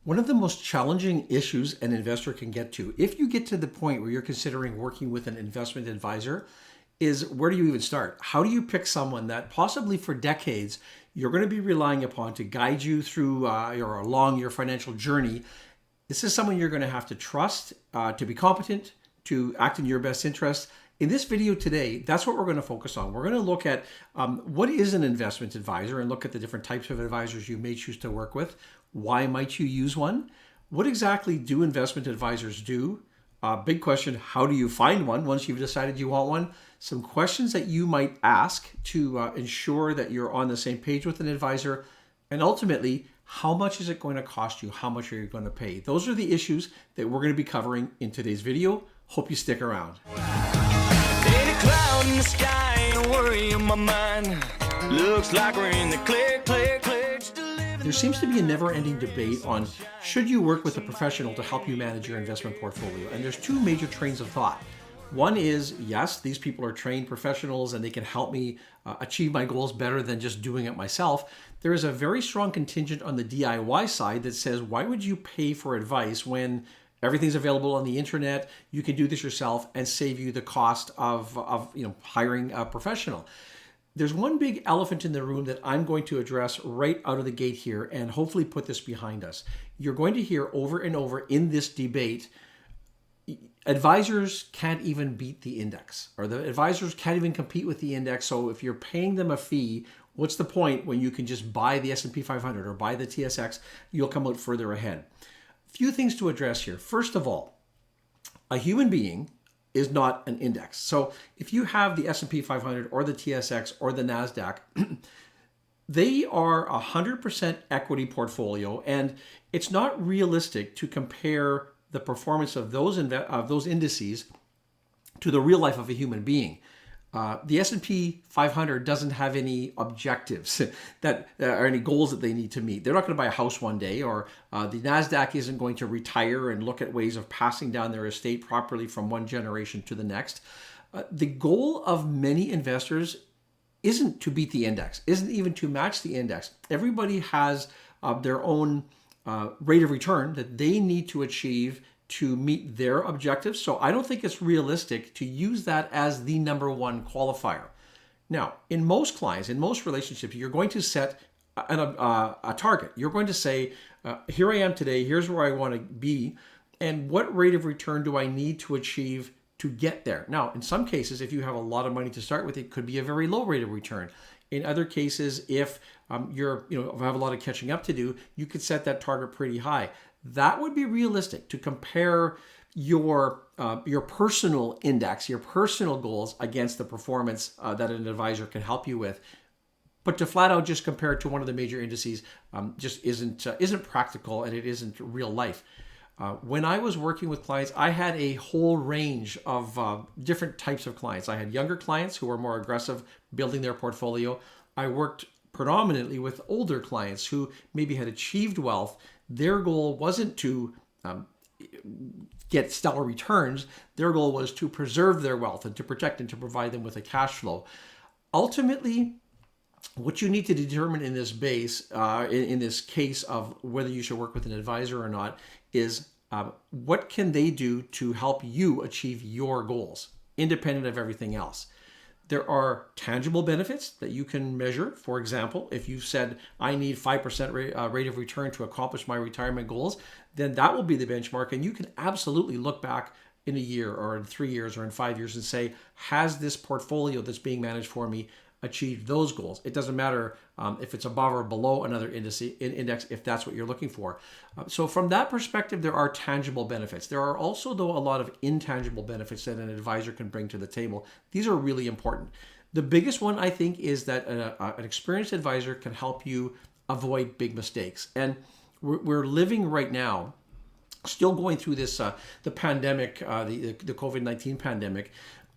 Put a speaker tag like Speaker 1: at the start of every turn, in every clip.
Speaker 1: One of the most challenging issues an investor can get to, if you get to the point where you're considering working with an investment advisor, is where do you even start? How do you pick someone that possibly for decades you're going to be relying upon to guide you through or along your financial journey? This is someone you're going to have to trust, to be competent, to act in your best interest. In this video today, that's what we're going to focus on. We're going to look at what is an investment advisor and look at the different types of advisors you may choose to work with. Why might you use one? What exactly do investment advisors do? Big question, how do you find one once you've decided you want one? Some questions that you might ask to ensure that you're on the same page with an advisor. And ultimately, how much is it going to cost you? How much are you going to pay? Those are the issues that we're going to be covering in today's video. Hope you stick around.
Speaker 2: Ain't a cloud in the sky, ain't a worry in my mind. Looks like we're in the clear, clear, clear.
Speaker 1: There seems to be a never-ending debate on should you work with a professional to help you manage your investment portfolio. And there's two major trains of thought. One is, yes, these people are trained professionals and they can help me achieve my goals better than just doing it myself. There is a very strong contingent on the DIY side that says, why would you pay for advice when everything's available on the internet? You can do this yourself and save you the cost of hiring a professional. There's one big elephant in the room that I'm going to address right out of the gate here and hopefully put this behind us. You're going to hear over and over in this debate, advisors can't even beat the index, or the advisors can't even compete with the index. So if you're paying them a fee, what's the point when you can just buy the S&P 500 or buy the TSX? You'll come out further ahead. A few things to address here. First of all, a human being is not an index. So if you have the S&P 500 or the TSX or the NASDAQ, they are 100% equity portfolio, and it's not realistic to compare the performance of those indices to the real life of a human being. The S&P 500 doesn't have any objectives that or any goals that they need to meet. They're not going to buy a house one day, or the NASDAQ isn't going to retire and look at ways of passing down their estate properly from one generation to the next. The goal of many investors isn't to beat the index, isn't even to match the index. Everybody has their own rate of return that they need to achieve to meet their objectives. So I don't think it's realistic to use that as the number one qualifier. Now, in most clients, in most relationships, you're going to set a target. You're going to say, here I am today, here's where I want to be, and what rate of return do I need to achieve to get there? Now, in some cases, if you have a lot of money to start with, it could be a very low rate of return. In other cases, if you have a lot of catching up to do, you could set that target pretty high. That would be realistic to compare your personal index, your personal goals against the performance that an advisor can help you with. But to flat out just compare it to one of the major indices just isn't practical, and it isn't real life. When I was working with clients, I had a whole range of different types of clients. I had younger clients who were more aggressive building their portfolio. I worked predominantly with older clients who maybe had achieved wealth. Their goal wasn't to get stellar returns. Their goal was to preserve their wealth and to protect and to provide them with a cash flow. Ultimately, what you need to determine in this in this case of whether you should work with an advisor or not is what can they do to help you achieve your goals, independent of everything else. There are tangible benefits that you can measure. For example, if you said, I need 5% rate of return to accomplish my retirement goals, then that will be the benchmark. And you can absolutely look back in a year or in 3 years or in 5 years and say, has this portfolio that's being managed for me achieved those goals? It doesn't matter if it's above or below another index if that's what you're looking for. So from that perspective, there are tangible benefits. There are also, though, a lot of intangible benefits that an advisor can bring to the table. These are really important. The biggest one, I think, is that an experienced advisor can help you avoid big mistakes. And we're living right now, still going through this, the pandemic, the COVID-19 pandemic.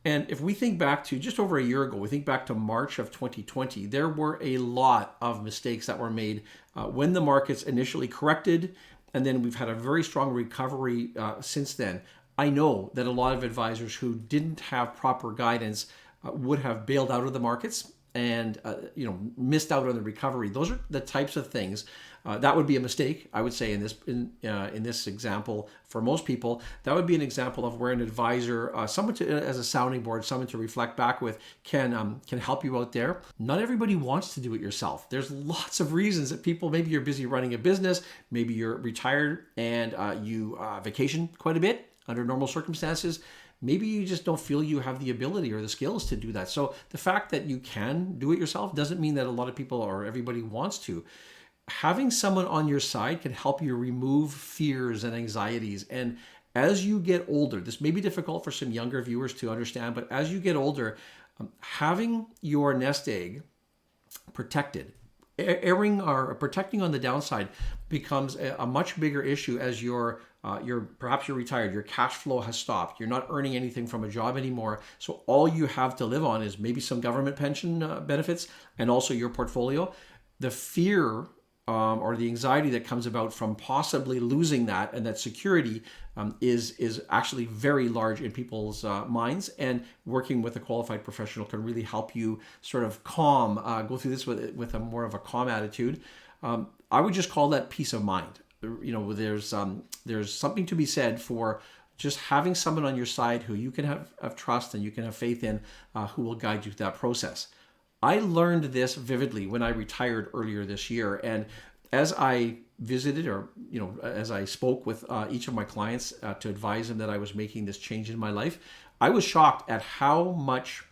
Speaker 1: And if we think back to just over a year ago, we think back to March of 2020, there were a lot of mistakes that were made when the markets initially corrected, and then we've had a very strong recovery since then. I know that a lot of advisors who didn't have proper guidance would have bailed out of the markets and missed out on the recovery. Those are the types of things That would be a mistake, I would say, in this example. For most people, that would be an example of where an advisor, someone as a sounding board, someone to reflect back with, can help you out there. Not everybody wants to do it yourself. There's lots of reasons that people, maybe you're busy running a business, maybe you're retired and you vacation quite a bit under normal circumstances. Maybe you just don't feel you have the ability or the skills to do that. So the fact that you can do it yourself doesn't mean that a lot of people or everybody wants to. Having someone on your side can help you remove fears and anxieties. And as you get older, this may be difficult for some younger viewers to understand, but as you get older, having your nest egg protected, erring or protecting on the downside becomes a much bigger issue as perhaps you're retired, your cash flow has stopped, you're not earning anything from a job anymore, so all you have to live on is maybe some government pension benefits and also your portfolio. The fear or the anxiety that comes about from possibly losing that and that security is actually very large in people's minds, and working with a qualified professional can really help you sort of go through this with a more of a calm attitude. I would just call that peace of mind. There's something to be said for just having someone on your side who you can have trust and you can have faith in, who will guide you through that process. I learned this vividly when I retired earlier this year, and as I visited, or as I spoke with each of my clients to advise them that I was making this change in my life, I was shocked at how much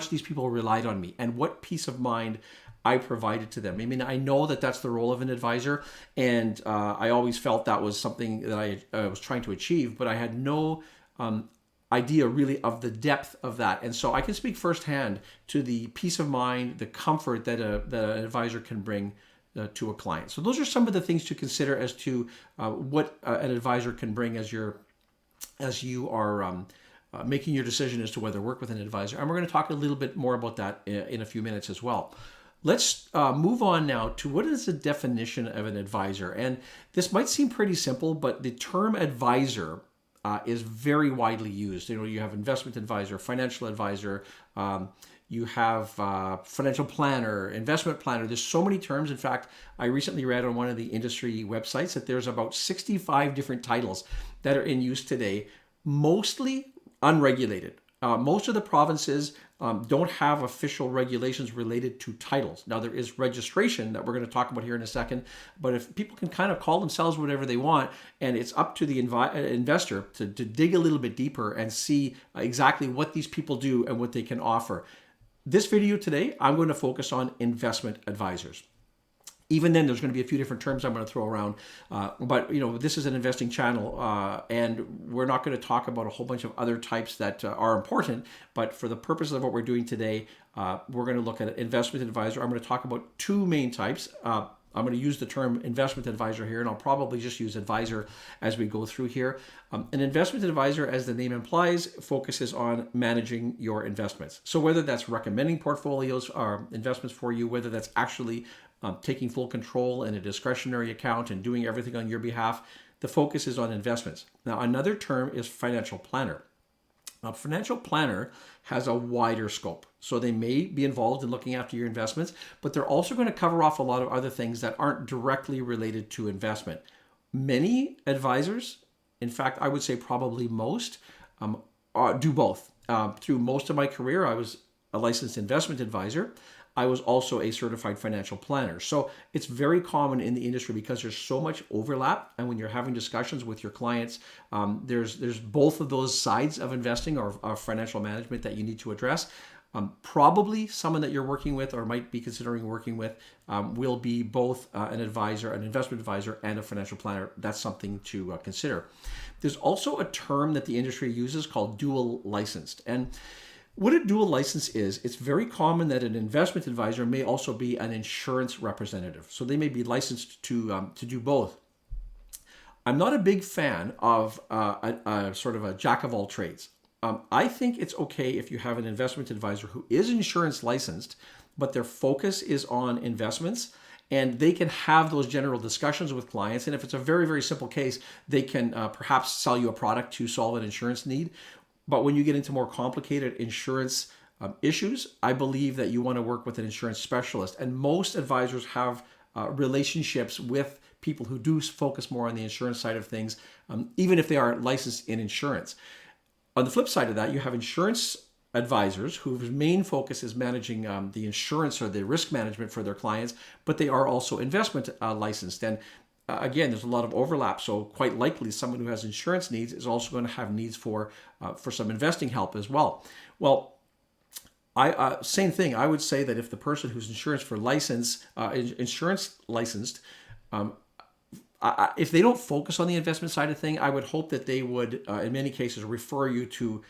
Speaker 1: these people relied on me and what peace of mind I provided to them. I mean, I know that that's the role of an advisor, and I always felt that was something that I was trying to achieve, but I had no idea really of the depth of that. And so I can speak firsthand to the peace of mind, the comfort that an advisor can bring to a client. So those are some of the things to consider as to what an advisor can bring as you are making your decision as to whether to work with an advisor. And we're going to talk a little bit more about that in a few minutes as well. Let's move on now to what is the definition of an advisor. And this might seem pretty simple, but the term advisor is very widely used. You have investment advisor, financial advisor, you have financial planner, investment planner. There's so many terms. In fact, I recently read on one of the industry websites that there's about 65 different titles that are in use today, mostly unregulated. Most of the provinces don't have official regulations related to titles. Now, there is registration that we're going to talk about here in a second, but if people can kind of call themselves whatever they want, and it's up to the investor to dig a little bit deeper and see exactly what these people do and what they can offer. This video today, I'm going to focus on investment advisors. Even then, there's going to be a few different terms I'm going to throw around. But this is an investing channel, and we're not going to talk about a whole bunch of other types that are important. But for the purpose of what we're doing today, we're going to look at an investment advisor. I'm going to talk about two main types. I'm going to use the term investment advisor here, and I'll probably just use advisor as we go through here. An investment advisor, as the name implies, focuses on managing your investments. So whether that's recommending portfolios or investments for you, whether that's actually taking full control in a discretionary account and doing everything on your behalf, the focus is on investments. Now, another term is financial planner. Now, financial planner has a wider scope. So they may be involved in looking after your investments, but they're also going to cover off a lot of other things that aren't directly related to investment. Many advisors, in fact, I would say probably most, do both. Through most of my career, I was a licensed investment advisor. I was also a certified financial planner. So it's very common in the industry because there's so much overlap. And when you're having discussions with your clients, there's both of those sides of investing or financial management that you need to address. Probably someone that you're working with or might be considering working with will be both an advisor, an investment advisor, and a financial planner. That's something to consider. There's also a term that the industry uses called dual licensed. And what a dual license is, it's very common that an investment advisor may also be an insurance representative. So they may be licensed to do both. I'm not a big fan of a sort of a jack of all trades. I think it's okay if you have an investment advisor who is insurance licensed, but their focus is on investments, and they can have those general discussions with clients. And if it's a very, very simple case, they can perhaps sell you a product to solve an insurance need. But when you get into more complicated insurance issues, I believe that you want to work with an insurance specialist. And most advisors have relationships with people who do focus more on the insurance side of things, even if they are licensed in insurance. On the flip side of that, you have insurance advisors whose main focus is managing the insurance or the risk management for their clients, but they are also investment licensed. And again, there's a lot of overlap. So quite likely someone who has insurance needs is also going to have needs for some investing help as well. Well, same thing. I would say that if the person who's insurance licensed, if they don't focus on the investment side of thing, I would hope that they would, in many cases, refer you to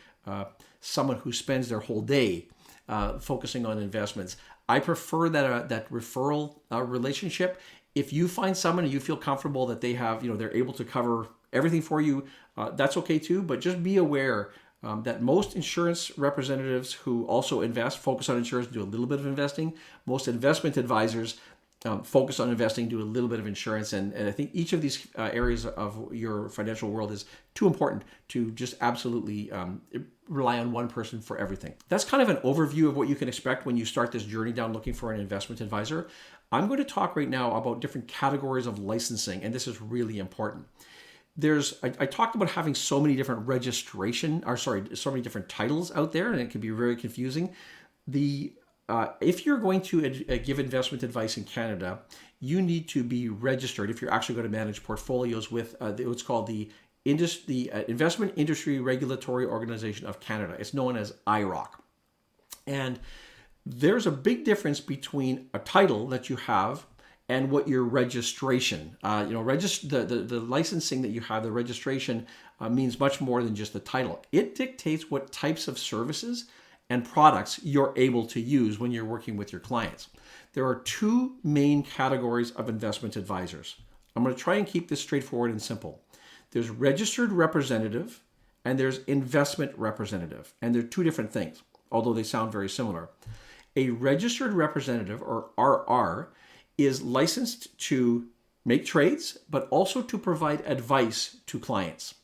Speaker 1: someone who spends their whole day focusing on investments. I prefer that referral relationship. If you find someone and you feel comfortable that they have, they're able to cover everything for you, that's okay too. But just be aware that most insurance representatives who also focus on insurance, do a little bit of investing. Most investment advisors focus on investing, do a little bit of insurance. And I think each of these areas of your financial world is too important to just absolutely rely on one person for everything. That's kind of an overview of what you can expect when you start this journey down looking for an investment advisor. I'm going to talk right now about different categories of licensing, and this is really important. I talked about having so many different so many different titles out there, and it can be very confusing. If you're going to give investment advice in Canada, you need to be registered if you're actually going to manage portfolios with what's called the Investment Industry Regulatory Organization of Canada. It's known as IIROC. And there's a big difference between a title that you have and what your registration. The licensing that you have, the registration means much more than just the title. It dictates what types of services and products you're able to use when you're working with your clients. There are two main categories of investment advisors. I'm going to try and keep this straightforward and simple. There's registered representative and there's investment representative. And they're two different things, although they sound very similar. A registered representative, or RR, is licensed to make trades, but also to provide advice to clients.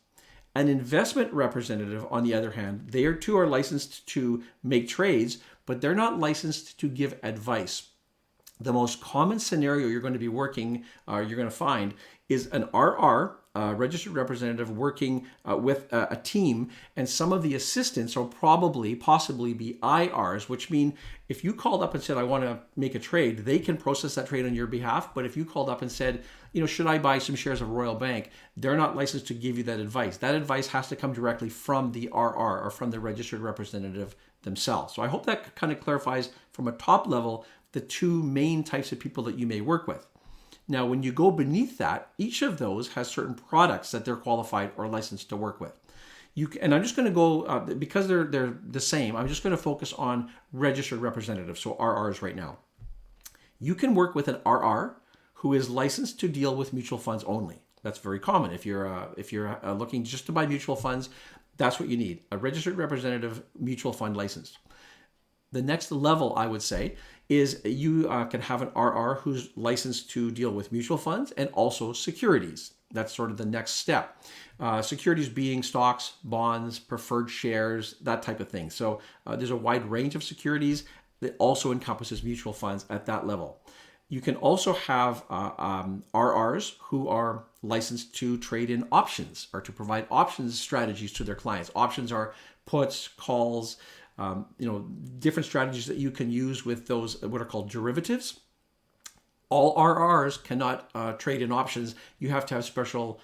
Speaker 1: An investment representative, on the other hand, they too are licensed to make trades, but they're not licensed to give advice. The most common scenario you're going to find is an RR, registered representative, working with a team, and some of the assistants will possibly be IRs, which mean if you called up and said, I want to make a trade, they can process that trade on your behalf. But if you called up and said, should I buy some shares of Royal Bank? They're not licensed to give you that advice. That advice has to come directly from the RR or from the registered representative themselves. So I hope that kind of clarifies from a top level the two main types of people that you may work with. Now, when you go beneath that, each of those has certain products that they're qualified or licensed to work with. And I'm just going to go, because they're the same, I'm just going to focus on registered representatives, so RRs right now. You can work with an RR who is licensed to deal with mutual funds only. That's very common. If you're looking just to buy mutual funds, that's what you need, a registered representative mutual fund licensed. The next level, I would say, is you can have an RR who's licensed to deal with mutual funds and also securities. That's sort of the next step. Securities being stocks, bonds, preferred shares, that type of thing. So there's a wide range of securities that also encompasses mutual funds at that level. You can also have RRs who are licensed to trade in options or to provide options strategies to their clients. Options are puts, calls, different strategies that you can use with those what are called derivatives. All RRs cannot trade in options. You have to have special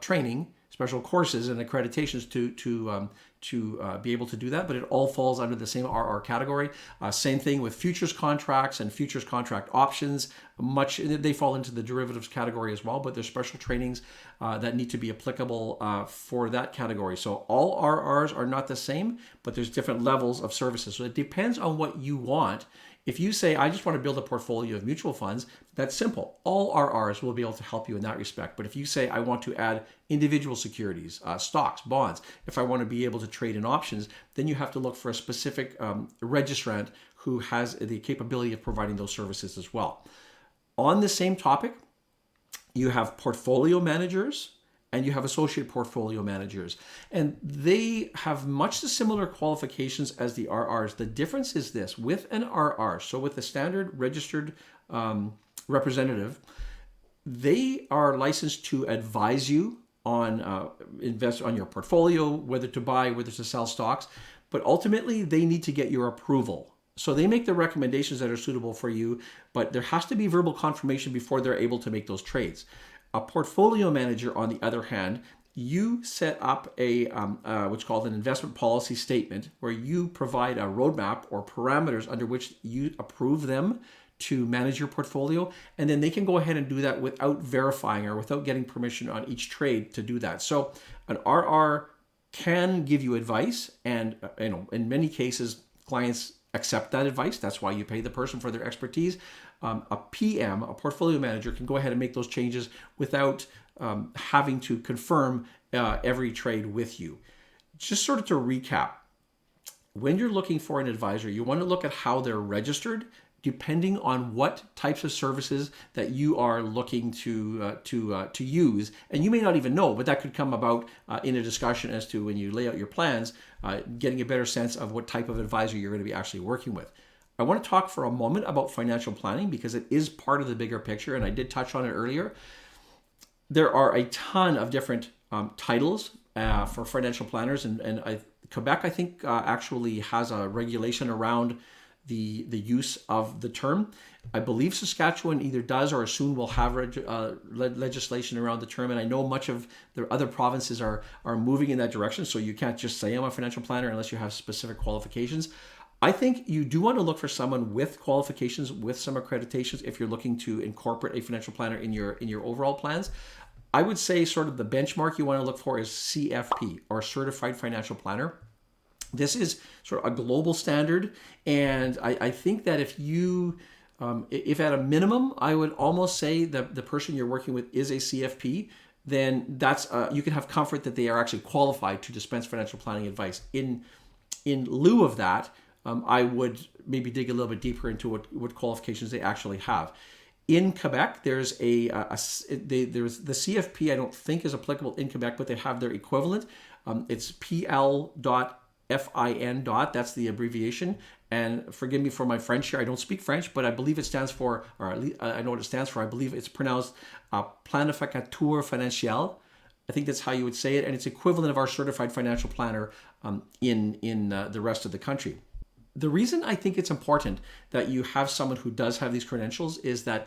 Speaker 1: training, special courses and accreditations to be able to do that, but it all falls under the same RR category. Same thing with futures contracts and futures contract options. They fall into the derivatives category as well, but there's special trainings that need to be applicable for that category. So all RRs are not the same, but there's different levels of services. So it depends on what you want. If you say, I just want to build a portfolio of mutual funds, that's simple. All RRs will be able to help you in that respect. But if you say, I want to add individual securities, stocks, bonds, if I want to be able to trade in options, then you have to look for a specific registrant who has the capability of providing those services as well. On the same topic, you have portfolio managers and you have associate portfolio managers. And they have much the similar qualifications as the RRs. The difference is this: with an RR, so with the standard registered representative, they are licensed to advise you on invest on your portfolio, whether to buy, whether to sell stocks, but ultimately they need to get your approval. So they make the recommendations that are suitable for you, but there has to be verbal confirmation before they're able to make those trades. A portfolio manager, on the other hand, you set up a what's called an investment policy statement, where you provide a roadmap or parameters under which you approve them to manage your portfolio, and then they can go ahead and do that without verifying or without getting permission on each trade to do that. So an RR can give you advice, and in many cases clients accept that advice. That's why you pay the person for their expertise. A PM, a portfolio manager, can go ahead and make those changes without having to confirm every trade with you. Just sort of to recap, when you're looking for an advisor, you want to look at how they're registered, depending on what types of services that you are looking to use. And you may not even know, but that could come about in a discussion as to, when you lay out your plans, getting a better sense of what type of advisor you're going to be actually working with. I want to talk for a moment about financial planning, because it is part of the bigger picture, and I did touch on it earlier. There are a ton of different titles for financial planners, and Quebec, I think, actually has a regulation around the use of the term. I believe Saskatchewan either does or soon will have legislation around the term, and I know much of the other provinces are moving in that direction, so you can't just say I'm a financial planner unless you have specific qualifications. I think you do want to look for someone with qualifications, with some accreditations, if you're looking to incorporate a financial planner in your overall plans. I would say sort of the benchmark you want to look for is CFP, or Certified Financial Planner. This is sort of a global standard, and I think that if at a minimum, I would almost say that the person you're working with is a CFP, then that's you can have comfort that they are actually qualified to dispense financial planning advice. In lieu of that, I would maybe dig a little bit deeper into what qualifications they actually have. In Quebec, there's there's the CFP. I don't think is applicable in Quebec, but they have their equivalent. It's PL.FIN. That's the abbreviation. And forgive me for my French here. I don't speak French, but I believe it stands for, or at least I know what it stands for. I believe it's pronounced Planificateur Financier. I think that's how you would say it, and it's equivalent of our certified financial planner in the rest of the country. The reason I think it's important that you have someone who does have these credentials is that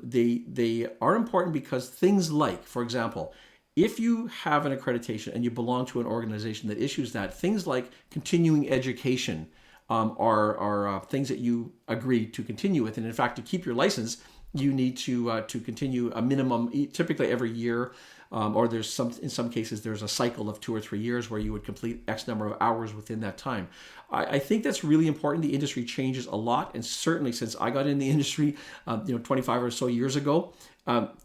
Speaker 1: they are important, because things like, for example, if you have an accreditation and you belong to an organization that issues that, things like continuing education are things that you agree to continue with. And in fact, to keep your license, you need to continue a minimum, typically every year, or in some cases there's a cycle of 2 or 3 years where you would complete X number of hours within that time. I think that's really important. The industry changes a lot, and certainly since I got in the industry 25 or so years ago,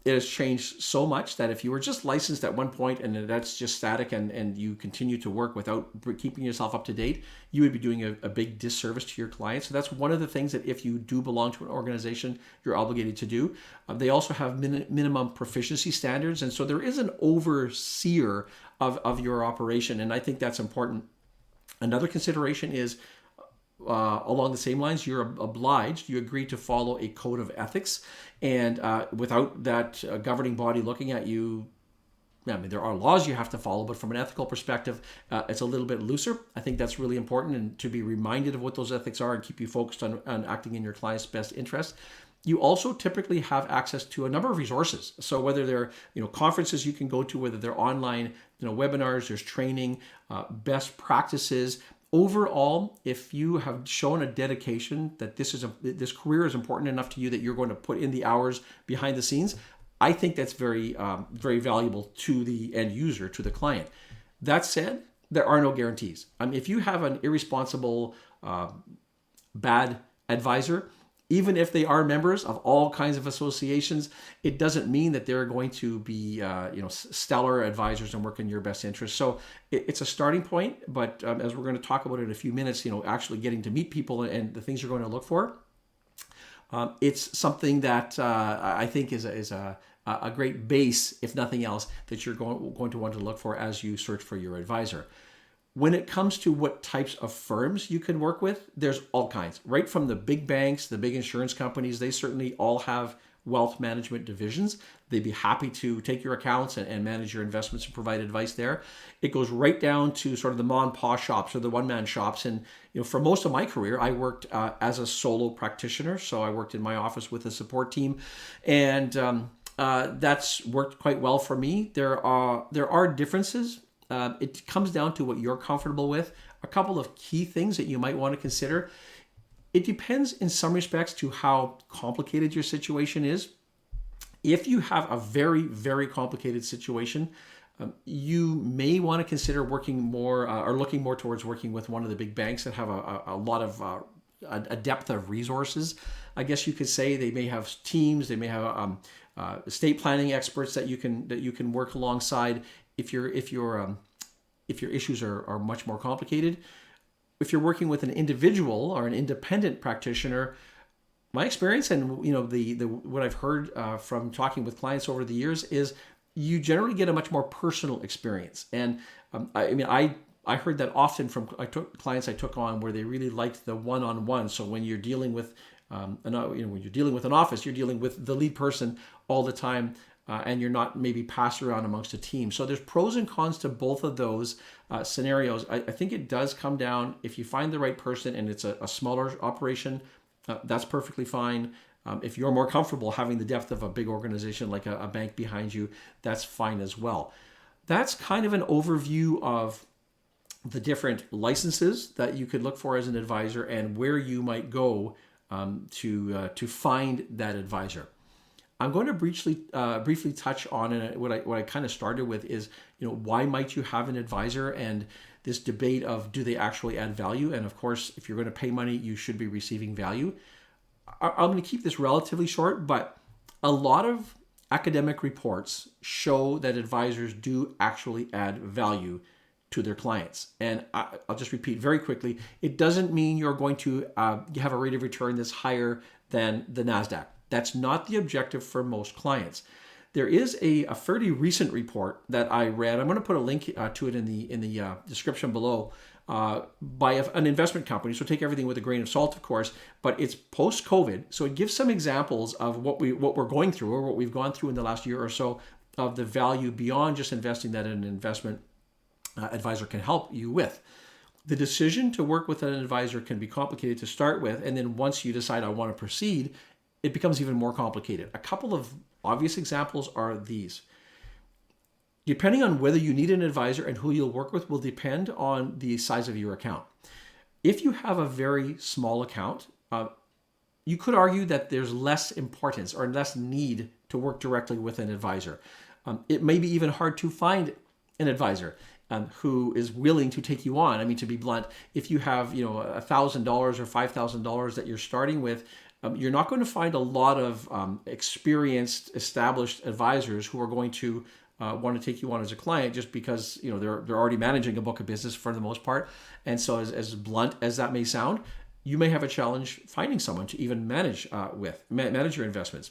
Speaker 1: it has changed so much that if you were just licensed at one point and that's just static, and you continue to work without keeping yourself up to date, you would be doing a big disservice to your clients. So that's one of the things that if you do belong to an organization, you're obligated to do. They also have minimum proficiency standards, and so there is an overseer of your operation, and I think that's important. Another consideration is, along the same lines, you agree to follow a code of ethics, and without that governing body looking at you, I mean, there are laws you have to follow, but from an ethical perspective, it's a little bit looser. I think that's really important, and to be reminded of what those ethics are and keep you focused on acting in your client's best interest. You also typically have access to a number of resources. So whether they're conferences you can go to, whether they're online webinars, there's training, best practices. Overall, if you have shown a dedication that this career is important enough to you that you're going to put in the hours behind the scenes, I think that's very, very valuable to the end user, to the client. That said, there are no guarantees. If you have an irresponsible, bad advisor, even if they are members of all kinds of associations, it doesn't mean that they're going to be, stellar advisors and work in your best interest. So it's a starting point, but as we're going to talk about in a few minutes, actually getting to meet people and the things you're going to look for, it's something that I think is a great base, if nothing else, that you're going to want to look for as you search for your advisor. When it comes to what types of firms you can work with, there's all kinds. Right from the big banks, the big insurance companies, they certainly all have wealth management divisions. They'd be happy to take your accounts and manage your investments and provide advice there. It goes right down to sort of the mom and pop shops or the one-man shops. And for most of my career, I worked as a solo practitioner. So I worked in my office with a support team, and that's worked quite well for me. There are differences. It comes down to what you're comfortable with. A couple of key things that you might want to consider. It depends in some respects to how complicated your situation is. If you have a very, very complicated situation, you may want to consider working more or looking more towards working with one of the big banks that have a lot of a depth of resources. I guess you could say they may have teams, they may have estate planning experts that you can work alongside if your issues are much more complicated. If you're working with an individual or an independent practitioner, my experience and the what I've heard from talking with clients over the years is you generally get a much more personal experience. And I heard that often from clients I took on where they really liked the one-on-one. So when you're dealing with when you're dealing with an office, you're dealing with the lead person all the time. And you're not maybe passed around amongst a team. So there's pros and cons to both of those scenarios. I think it does come down, if you find the right person and it's a smaller operation, that's perfectly fine. If you're more comfortable having the depth of a big organization like a bank behind you, that's fine as well. That's kind of an overview of the different licenses that you could look for as an advisor and where you might go to find that advisor. I'm going to briefly touch on what I kind of started with is, why might you have an advisor and this debate of do they actually add value? And of course, if you're going to pay money, you should be receiving value. I'm going to keep this relatively short, but a lot of academic reports show that advisors do actually add value to their clients. And I'll just repeat very quickly, it doesn't mean you're going to have a rate of return that's higher than the NASDAQ. That's not the objective for most clients. There is a fairly recent report that I read. I'm going to put a link to it in the description below by an investment company. So take everything with a grain of salt, of course. But it's post-COVID, so it gives some examples of what we're going through or what we've gone through in the last year or so of the value beyond just investing that an investment advisor can help you with. The decision to work with an advisor can be complicated to start with, and then once you decide I want to proceed, it becomes even more complicated. A couple of obvious examples are these. Depending on whether you need an advisor and who you'll work with will depend on the size of your account. If you have a very small account, you could argue that there's less importance or less need to work directly with an advisor. It may be even hard to find an advisor who is willing to take you on. I mean, to be blunt, if you have $1,000 or $5,000 that you're starting with, you're not going to find a lot of experienced, established advisors who are going to want to take you on as a client just because they're already managing a book of business for the most part. And so, as blunt as that may sound, you may have a challenge finding someone to even manage your investments.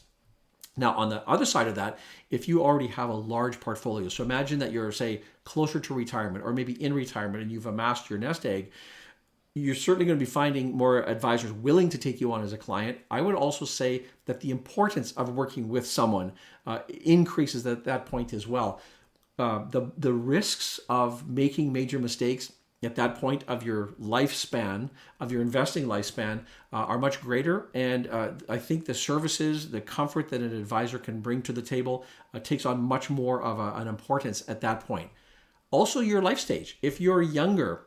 Speaker 1: Now, on the other side of that, if you already have a large portfolio, so imagine that you're, say, closer to retirement or maybe in retirement and you've amassed your nest egg, you're certainly going to be finding more advisors willing to take you on as a client. I would also say that the importance of working with someone increases at that point as well. The risks of making major mistakes at that point of your lifespan, of your investing lifespan, are much greater. And I think the services, the comfort that an advisor can bring to the table takes on much more of an importance at that point. Also, your life stage. If you're younger,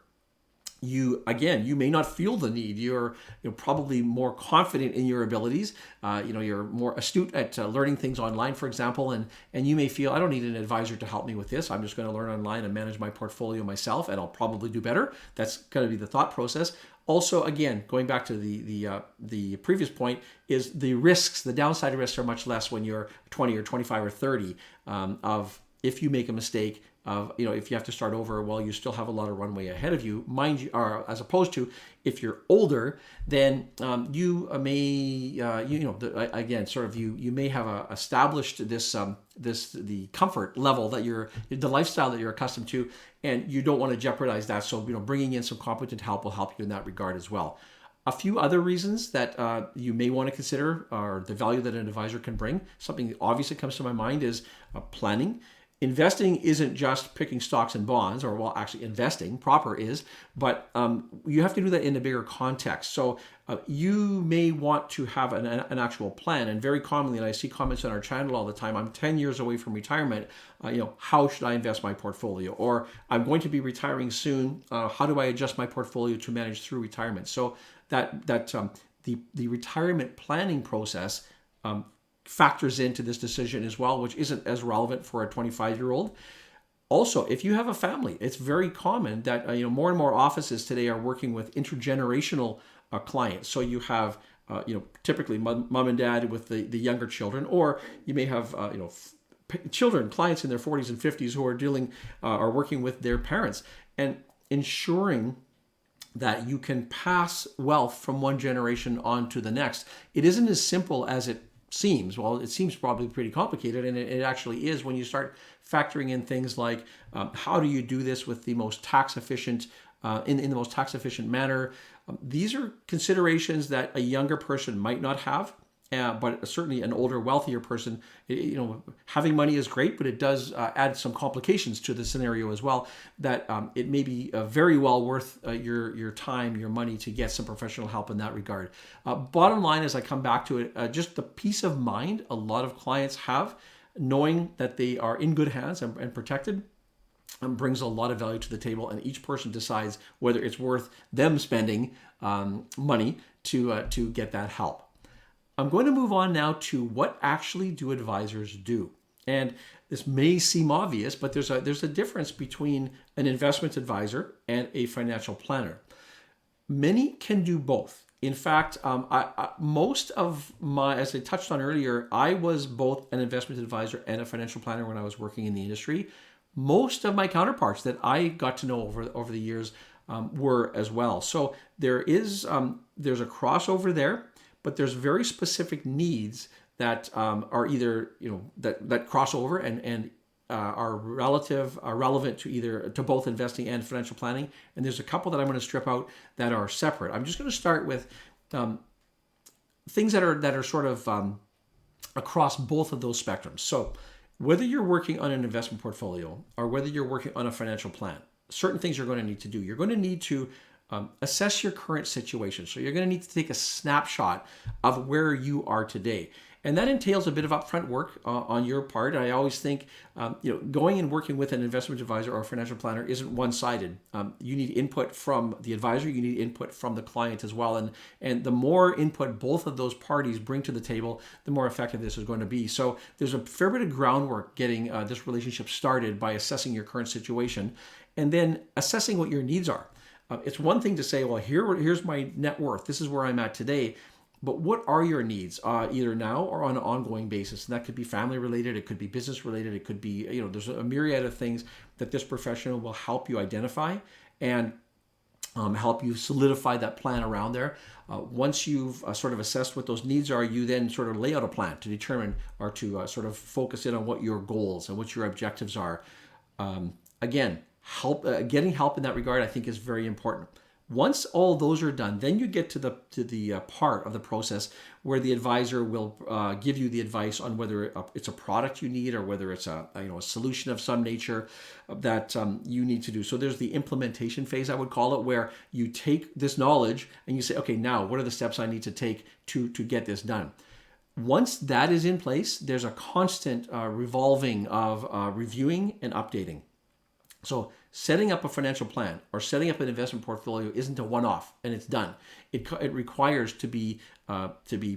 Speaker 1: you may not feel the need. You're probably more confident in your abilities. You're more astute at learning things online, for example, and you may feel, I don't need an advisor to help me with this. I'm just going to learn online and manage my portfolio myself, and I'll probably do better. That's going to be the thought process. Also, again, going back to the previous point, is the risks. The downside risks are much less when you're 20 or 25 or 30 of if you make a mistake. If you have to start over, well, you still have a lot of runway ahead of you, mind you, or as opposed to if you're older, then you may, you may have established the comfort level that the lifestyle that you're accustomed to, and you don't want to jeopardize that. So, bringing in some competent help will help you in that regard as well. A few other reasons that you may want to consider are the value that an advisor can bring. Something that obviously comes to my mind is planning. Investing isn't just picking stocks and bonds, or well, actually investing proper is, but you have to do that in a bigger context. So you may want to have an actual plan, and very commonly, and I see comments on our channel all the time, I'm 10 years away from retirement, how should I invest my portfolio? Or I'm going to be retiring soon, how do I adjust my portfolio to manage through retirement? So the retirement planning process factors into this decision as well, which isn't as relevant for a 25-year-old. Also, if you have a family, it's very common that more and more offices today are working with intergenerational clients. So you have typically mom and dad with the younger children, or you may have children, clients in their 40s and 50s who are working with their parents, and ensuring that you can pass wealth from one generation on to the next. It isn't as simple as it seems. Well, it seems probably pretty complicated, and it actually is when you start factoring in things like how do you do this with the most tax efficient in the most tax efficient manner. These are considerations that a younger person might not have, but certainly an older, wealthier person, having money is great, but it does add some complications to the scenario as well, that it may be very well worth your time, your money, to get some professional help in that regard. Bottom line, as I come back to it, just the peace of mind a lot of clients have, knowing that they are in good hands and protected, brings a lot of value to the table, and each person decides whether it's worth them spending money to get that help. I'm going to move on now to what actually do advisors do. And this may seem obvious, but there's a difference between an investment advisor and a financial planner. Many can do both. In fact, most of as I touched on earlier, I was both an investment advisor and a financial planner when I was working in the industry. Most of my counterparts that I got to know over the years were as well. So there's a crossover there, but there's very specific needs that are either that cross over and are relevant to both investing and financial planning. And there's a couple that I'm going to strip out that are separate. I'm just going to start with things that are sort of across both of those spectrums. So whether you're working on an investment portfolio or whether you're working on a financial plan, certain things you're going to need to do. You're going to need to assess your current situation. So you're going to need to take a snapshot of where you are today. And that entails a bit of upfront work on your part. I always think, going and working with an investment advisor or a financial planner isn't one-sided. You need input from the advisor. You need input from the client as well. And the more input both of those parties bring to the table, the more effective this is going to be. So there's a fair bit of groundwork getting this relationship started by assessing your current situation and then assessing what your needs are. It's one thing to say, well, here's my net worth. This is where I'm at today. But what are your needs, either now or on an ongoing basis? And that could be family related, it could be business related, it could be, there's a myriad of things that this professional will help you identify and help you solidify that plan around there. Once you've sort of assessed what those needs are, you then sort of lay out a plan to determine or to sort of focus in on what your goals and what your objectives are. Again, getting help in that regard, I think, is very important. Once all those are done, then you get to the part of the process where the advisor will give you the advice on whether it's a product you need or whether it's a solution of some nature that you need to do. So there's the implementation phase, I would call it, where you take this knowledge and you say, okay, now what are the steps I need to take to get this done? Once that is in place, there's a constant revolving of reviewing and updating. So setting up a financial plan or setting up an investment portfolio isn't a one-off and it's done. It requires to be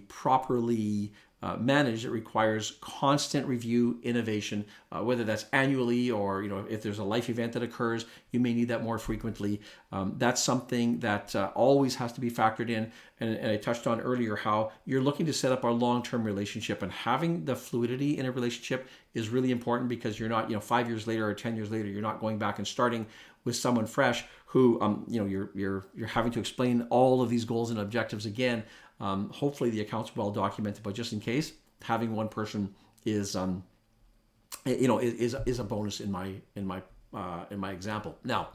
Speaker 1: properly managed. It requires constant review, innovation, whether that's annually or if there's a life event that occurs, you may need that more frequently. That's something that always has to be factored in. And I touched on earlier how you're looking to set up a long-term relationship, and having the fluidity in a relationship is really important because you're not 5 years later or 10 years later, you're not going back and starting with someone fresh who you're having to explain all of these goals and objectives again. Hopefully the account's well documented, but just in case, having one person is a bonus in my example. Now,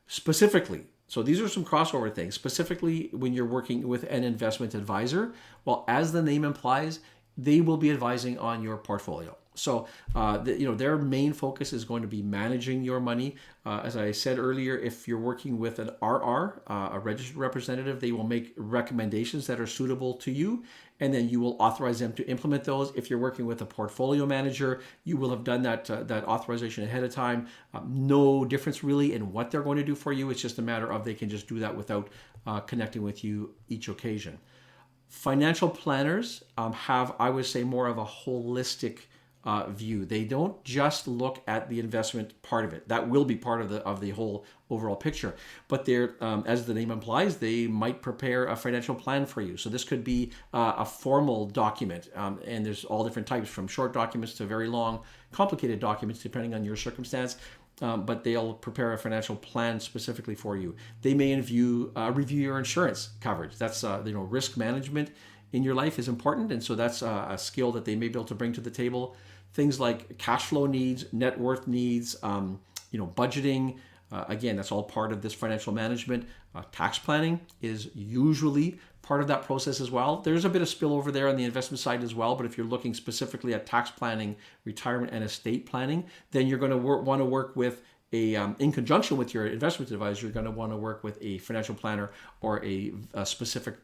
Speaker 1: specifically, So these are some crossover things, specifically when you're working with an investment advisor. Well, as the name implies, they will be advising on your portfolio. So, their main focus is going to be managing your money. As I said earlier, if you're working with an RR, a registered representative, they will make recommendations that are suitable to you, and then you will authorize them to implement those. If you're working with a portfolio manager, you will have done that authorization ahead of time. No difference really in what they're going to do for you. It's just a matter of they can just do that without connecting with you each occasion. Financial planners have, I would say, more of a holistic view. They don't just look at the investment part of it. That will be part of the whole overall picture. But they're, as the name implies, they might prepare a financial plan for you. So this could be a formal document, and there's all different types, from short documents to very long, complicated documents, depending on your circumstance. But they'll prepare a financial plan specifically for you. They may review your insurance coverage. That's risk management in your life is important, and so that's a skill that they may be able to bring to the table. Things like cash flow needs, net worth needs, budgeting. Again, that's all part of this financial management. Tax planning is usually part of that process as well. There's a bit of spillover there on the investment side as well, but if you're looking specifically at tax planning, retirement, and estate planning, then you're going to want to work with in conjunction with your investment advisor, you're going to want to work with a financial planner or a specific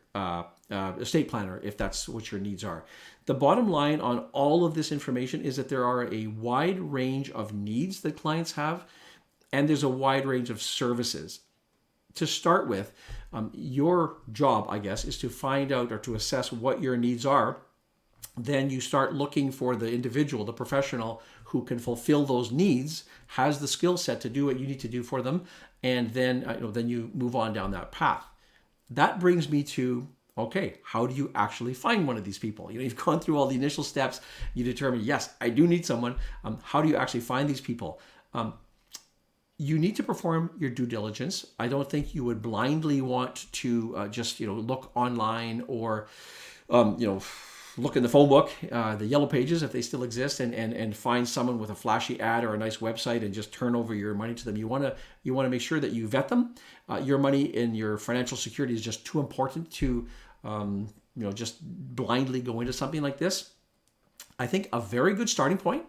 Speaker 1: estate planner if that's what your needs are. The bottom line on all of this information is that there are a wide range of needs that clients have, and there's a wide range of services. To start with, your job, I guess, is to find out or to assess what your needs are. Then you start looking for the individual, the professional who can fulfill those needs, has the skill set to do what you need to do for them, and then you move on down that path. That brings me to, okay, how do you actually find one of these people? You've gone through all the initial steps. You determine, yes, I do need someone. How do you actually find these people? You need to perform your due diligence. I don't think you would blindly want to just look online or look in the phone book, the yellow pages if they still exist, and find someone with a flashy ad or a nice website and just turn over your money to them. You want to make sure that you vet them. Your money and your financial security is just too important to just blindly go into something like this. I think a very good starting point,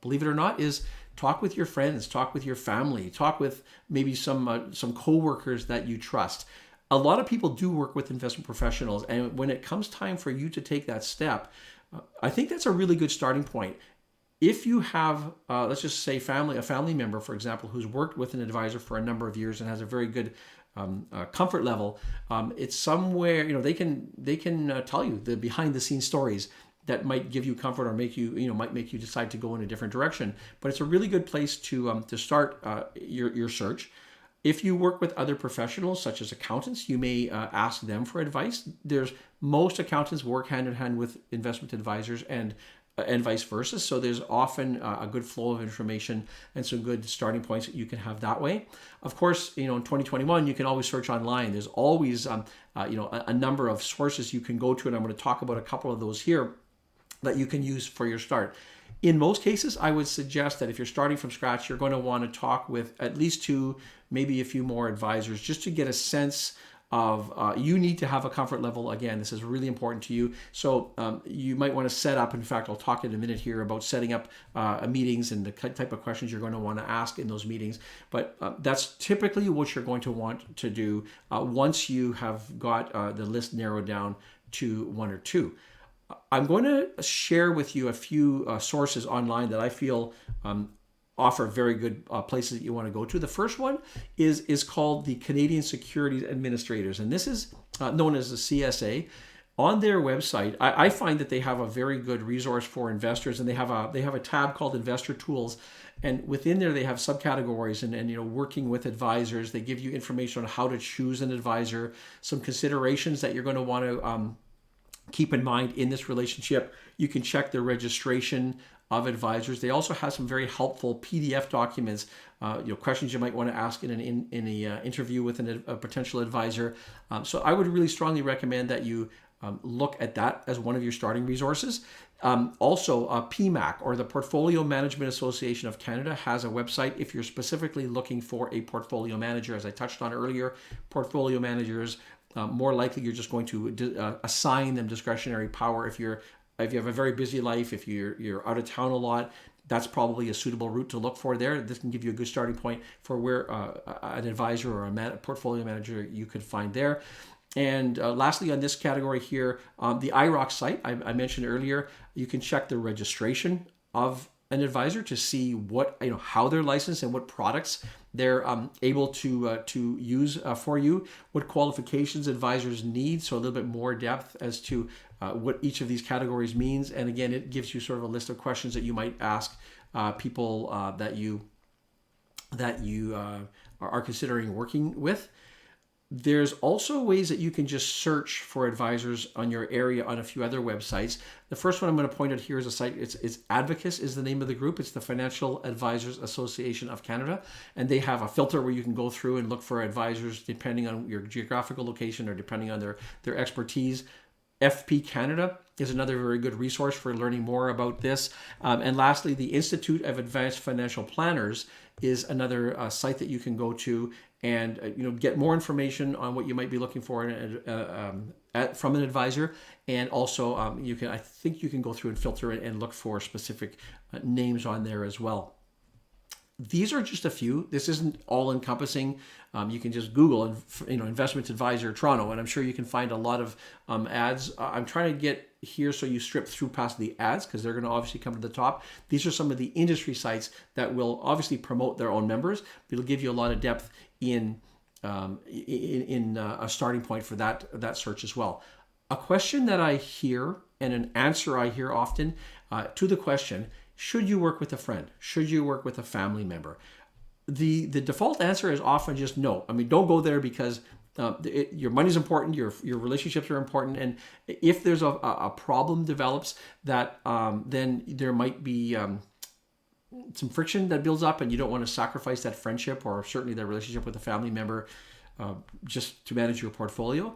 Speaker 1: believe it or not, is talk with your friends, talk with your family, talk with maybe some coworkers that you trust. A lot of people do work with investment professionals, and when it comes time for you to take that step, I think that's a really good starting point. If you have, let's just say a family member, for example, who's worked with an advisor for a number of years and has a very good comfort level, it's somewhere, they can tell you the behind the scenes stories that might give you comfort or might make you decide to go in a different direction. But it's a really good place to start your search. If you work with other professionals, such as accountants, you may ask them for advice. Most accountants work hand in hand with investment advisors and vice versa. So there's often a good flow of information and some good starting points that you can have that way. Of course, in 2021, you can always search online. There's always a number of sources you can go to, and I'm going to talk about a couple of those here that you can use for your start. In most cases, I would suggest that if you're starting from scratch, you're going to want to talk with at least two, maybe a few more advisors, just to get a sense of, you need to have a comfort level. Again, this is really important to you. So you might want to set up, in fact, I'll talk in a minute here about setting up meetings and the type of questions you're going to want to ask in those meetings. But that's typically what you're going to want to do once you have got the list narrowed down to one or two. I'm going to share with you a few sources online that I feel offer very good places that you want to go to. The first one is called the Canadian Securities Administrators, and this is known as the CSA. On their website, I find that they have a very good resource for investors, and they have a tab called Investor Tools, and within there they have subcategories and working with advisors. They give you information on how to choose an advisor, some considerations that you're going to want to keep in mind in this relationship. You can check the registration of advisors. They also have some very helpful PDF documents, questions you might want to ask in an interview with a potential advisor. So I would really strongly recommend that you look at that as one of your starting resources. Also, PMAC, or the Portfolio Management Association of Canada, has a website if you're specifically looking for a portfolio manager. As I touched on earlier, portfolio managers, more likely you're just going to assign them discretionary power. If you have a very busy life, if you're out of town a lot, that's probably a suitable route to look for there. This can give you a good starting point for where an advisor or a portfolio manager you could find there. And lastly, on this category here, the IROC site I mentioned earlier, you can check the registration of an advisor to see what, how they're licensed and what products they're able to use for you, what qualifications advisors need, so a little bit more depth as to what each of these categories means. And again, it gives you sort of a list of questions that you might ask people that you are considering working with. There's also ways that you can just search for advisors on your area on a few other websites. The first one I'm going to point out here is a site. It's Advocates is the name of the group. It's the Financial Advisors Association of Canada. And they have a filter where you can go through and look for advisors depending on your geographical location or depending on their expertise. FP Canada is another very good resource for learning more about this. And lastly, the Institute of Advanced Financial Planners is another site that you can go to and get more information on what you might be looking for from an advisor. And also, I think you can go through and filter it and look for specific names on there as well. These are just a few. This isn't all encompassing. You can just Google investment advisor Toronto, and I'm sure you can find a lot of ads. I'm trying to get here so you strip through past the ads because they're going to obviously come to the top. These are some of the industry sites that will obviously promote their own members, but it'll give you a lot of depth in a starting point for that search as well. A question that I hear and an answer I hear often to the question: should you work with a friend? Should you work with a family member? The default answer is often just no. I mean, don't go there because your money's important, your relationships are important, and if there's a problem develops that then there might be some friction that builds up, and you don't want to sacrifice that friendship or certainly that relationship with a family member just to manage your portfolio.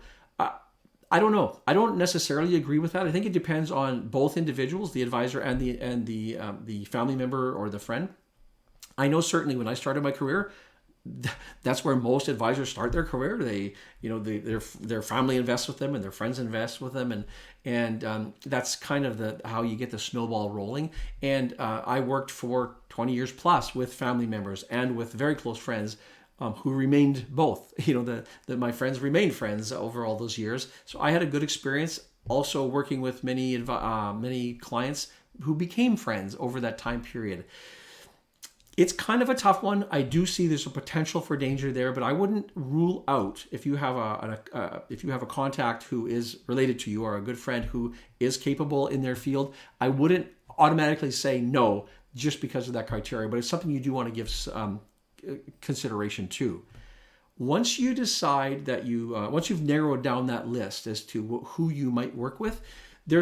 Speaker 1: I don't know. I don't necessarily agree with that. I think it depends on both individuals, the advisor and the family member or the friend. I know certainly when I started my career, that's where most advisors start their career. Their family invests with them and their friends invest with them, and that's kind of how you get the snowball rolling. And I worked for 20 years plus with family members and with very close friends who remained both. That my friends remained friends over all those years. So I had a good experience also working with many clients who became friends over that time period. It's kind of a tough one. I do see there's a potential for danger there, but I wouldn't rule out if you have a contact who is related to you or a good friend who is capable in their field. I wouldn't automatically say no just because of that criteria, but it's something you do want to give consideration to. Once you decide that once you've narrowed down that list as to who you might work with, there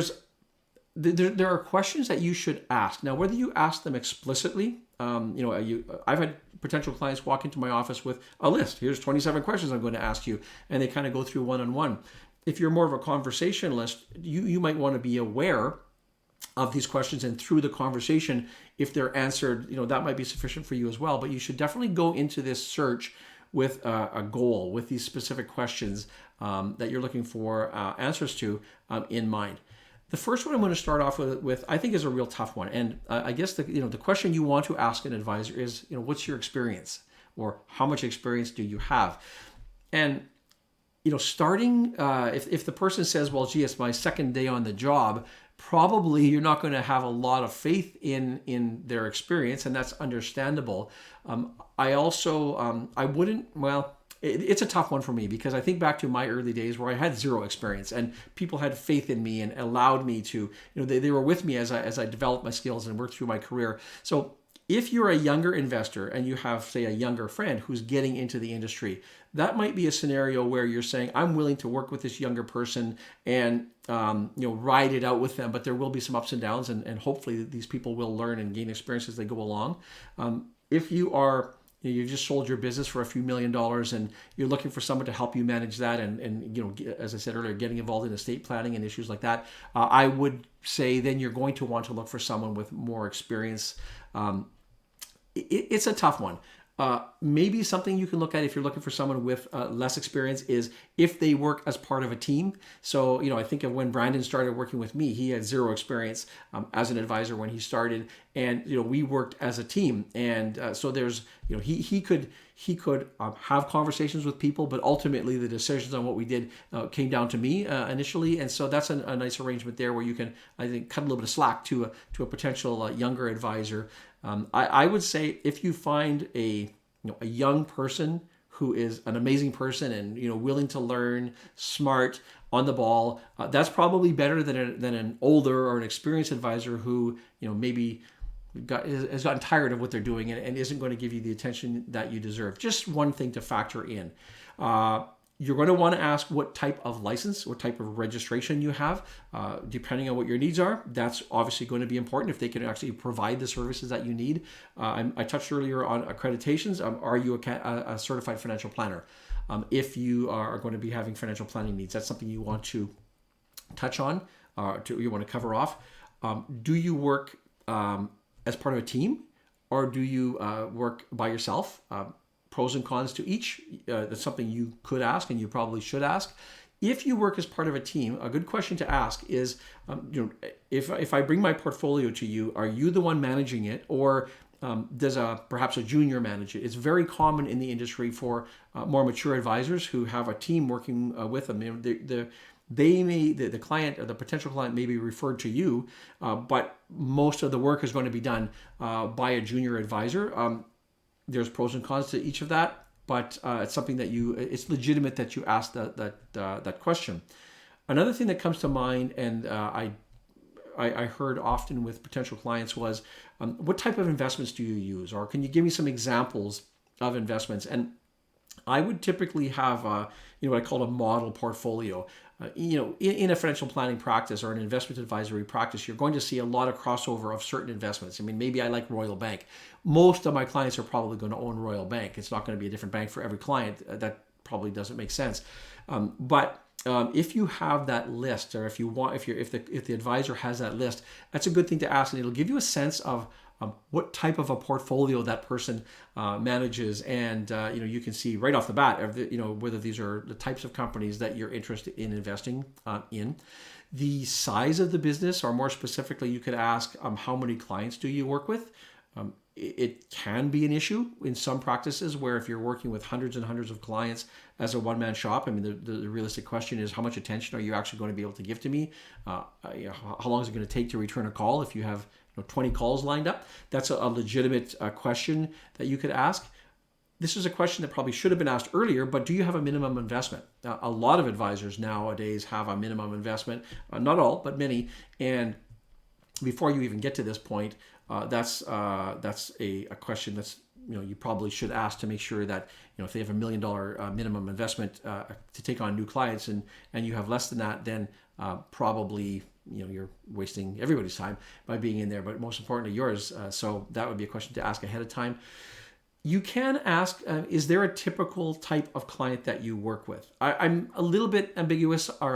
Speaker 1: are questions that you should ask. Now, whether you ask them explicitly, I've had potential clients walk into my office with a list. Here's 27 questions I'm going to ask you, and they kind of go through one-on-one. If you're more of a conversationalist, you might want to be aware of these questions, and through the conversation, if they're answered, that might be sufficient for you as well. But you should definitely go into this search with a goal, with these specific questions that you're looking for answers to in mind. The first one I'm going to start off with I think is a real tough one, and I guess the question you want to ask an advisor is, what's your experience, or how much experience do you have? And starting if the person says, well, gee, it's my second day on the job, probably you're not going to have a lot of faith in their experience, and that's understandable. I also I wouldn't, well, it's a tough one for me because I think back to my early days where I had zero experience and people had faith in me and allowed me to, they were with me as I developed my skills and worked through my career. So if you're a younger investor and you have, say, a younger friend who's getting into the industry, that might be a scenario where you're saying, I'm willing to work with this younger person and ride it out with them, but there will be some ups and downs, and hopefully these people will learn and gain experience as they go along. If you are you've just sold your business for a few $1 million and you're looking for someone to help you manage that, and as I said earlier, getting involved in estate planning and issues like that, I would say then you're going to want to look for someone with more experience. It's a tough one. Maybe something you can look at if you're looking for someone with less experience is if they work as part of a team. So, I think of when Brandon started working with me, he had zero experience as an advisor when he started, and we worked as a team. And so there's, he could have conversations with people, but ultimately the decisions on what we did came down to me initially. And so that's a nice arrangement there where you can, I think, cut a little bit of slack to a potential younger advisor. I would say if you find a young person who is an amazing person and willing to learn, smart, on the ball, that's probably better than an older or an experienced advisor who maybe has gotten tired of what they're doing and isn't going to give you the attention that you deserve. Just one thing to factor in. You're going to want to ask what type of license, what type of registration you have, depending on what your needs are. That's obviously going to be important if they can actually provide the services that you need. I touched earlier on accreditations. Are you a certified financial planner? If you are going to be having financial planning needs, that's something you want to touch on, you want to cover off. Do you work as part of a team, or do you work by yourself? Pros and cons to each. That's something you could ask, and you probably should ask. If you work as part of a team, a good question to ask is, if I bring my portfolio to you, are you the one managing it, or does perhaps a junior manage it? It's very common in the industry for more mature advisors who have a team working with them. The client or the potential client may be referred to you, but most of the work is going to be done by a junior advisor. There's pros and cons to each of that, but it's something that it's legitimate that you ask that question. Another thing that comes to mind, and I heard often with potential clients was, what type of investments do you use? Or can you give me some examples of investments? And I would typically have what I call a model portfolio. In a financial planning practice or an investment advisory practice, you're going to see a lot of crossover of certain investments. I mean, maybe I like Royal Bank. Most of my clients are probably going to own Royal Bank. It's not going to be a different bank for every client. That probably doesn't make sense. But if you have that list, or if the advisor has that list, that's a good thing to ask, and it'll give you a sense of what type of a portfolio that person manages, and you can see right off the bat whether these are the types of companies that you're interested in investing in, the size of the business, or more specifically, you could ask how many clients do you work with. It can be an issue in some practices where if you're working with hundreds and hundreds of clients as a one-man shop, I mean, the realistic question is, how much attention are you actually going to be able to give to me? How long is it going to take to return a call if you have 20 calls lined up? That's a legitimate question that you could ask. This is a question that probably should have been asked earlier, but do you have a minimum investment? A lot of advisors nowadays have a minimum investment, not all, but many. And before you even get to this point, that's a question that's you probably should ask to make sure that if they have $1 million minimum investment to take on new clients, and you have less than that, then probably you're wasting everybody's time by being in there, but most importantly yours. So that would be a question to ask ahead of time. You can ask, is there a typical type of client that you work with? I'm a little bit ambiguous or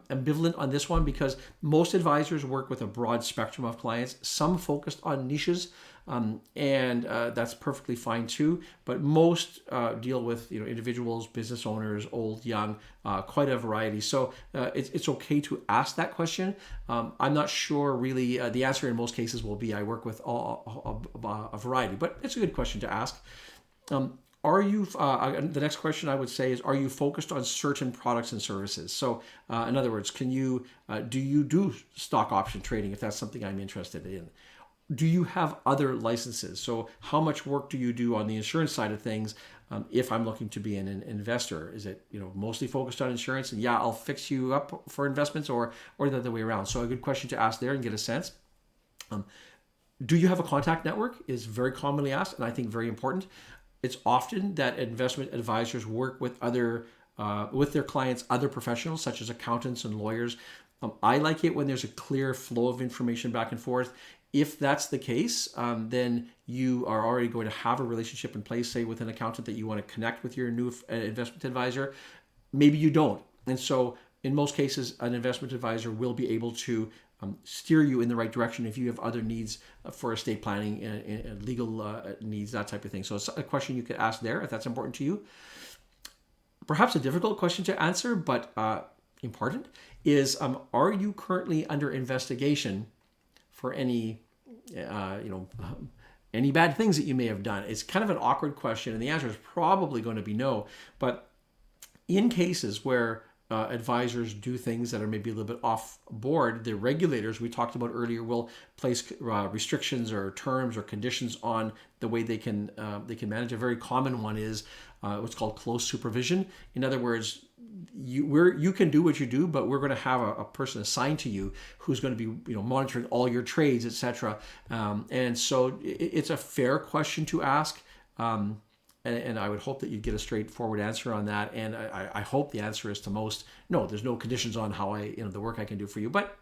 Speaker 1: ambivalent on this one, because most advisors work with a broad spectrum of clients, some focused on niches, and that's perfectly fine too. But most deal with individuals, business owners, old, young, quite a variety. So it's okay to ask that question. I'm not sure really. The answer in most cases will be I work with a variety, but it's a good question to ask. Are you? The next question I would say is, are you focused on certain products and services? So, in other words, do you do stock option trading if that's something I'm interested in? Do you have other licenses? So, how much work do you do on the insurance side of things? If I'm looking to be an investor, is it mostly focused on insurance? And yeah, I'll fix you up for investments, or the other way around. So, a good question to ask there and get a sense. Do you have a contact network? Is very commonly asked, and I think very important. It's often that investment advisors work with with their clients, other professionals such as accountants and lawyers. I like it when there's a clear flow of information back and forth. If that's the case, then you are already going to have a relationship in place, say with an accountant that you want to connect with your new investment advisor. Maybe you don't. And so in most cases, an investment advisor will be able to steer you in the right direction if you have other needs for estate planning and legal needs, that type of thing. So it's a question you could ask there if that's important to you. Perhaps a difficult question to answer, but important, is are you currently under investigation for any any bad things that you may have done? It's kind of an awkward question, and the answer is probably going to be no. But in cases where advisors do things that are maybe a little bit off board, the regulators we talked about earlier will place restrictions or terms or conditions on the way they can manage. A very common one is what's called close supervision. In other words, you can do what you do, but we're going to have a person assigned to you who's going to be monitoring all your trades, etc. And so it's a fair question to ask. And I would hope that you get a straightforward answer on that. And I hope the answer is to most, no, there's no conditions on how the work I can do for you. But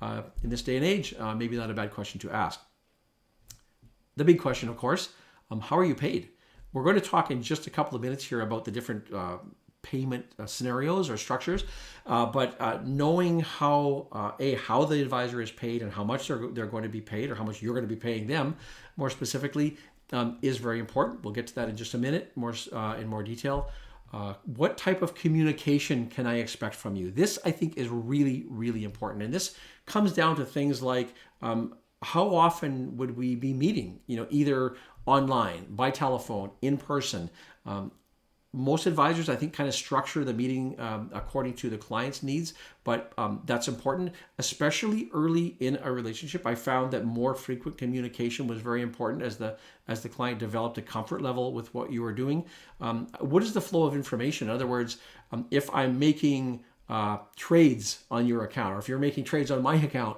Speaker 1: in this day and age, maybe not a bad question to ask. The big question, of course, how are you paid? We're going to talk in just a couple of minutes here about the different payment scenarios or structures. But knowing how the advisor is paid and how much they're going to be paid, or how much you're going to be paying them more specifically, is very important. We'll get to that in just a minute, in more detail. What type of communication can I expect from you? This, I think, is really, really important. And this comes down to things like how often would we be meeting? Either online, by telephone, in person. Most advisors, I think, kind of structure the meeting according to the client's needs, but that's important, especially early in a relationship. I found that more frequent communication was very important as the client developed a comfort level with what you were doing. What is the flow of information? In other words, if I'm making trades on your account, or if you're making trades on my account,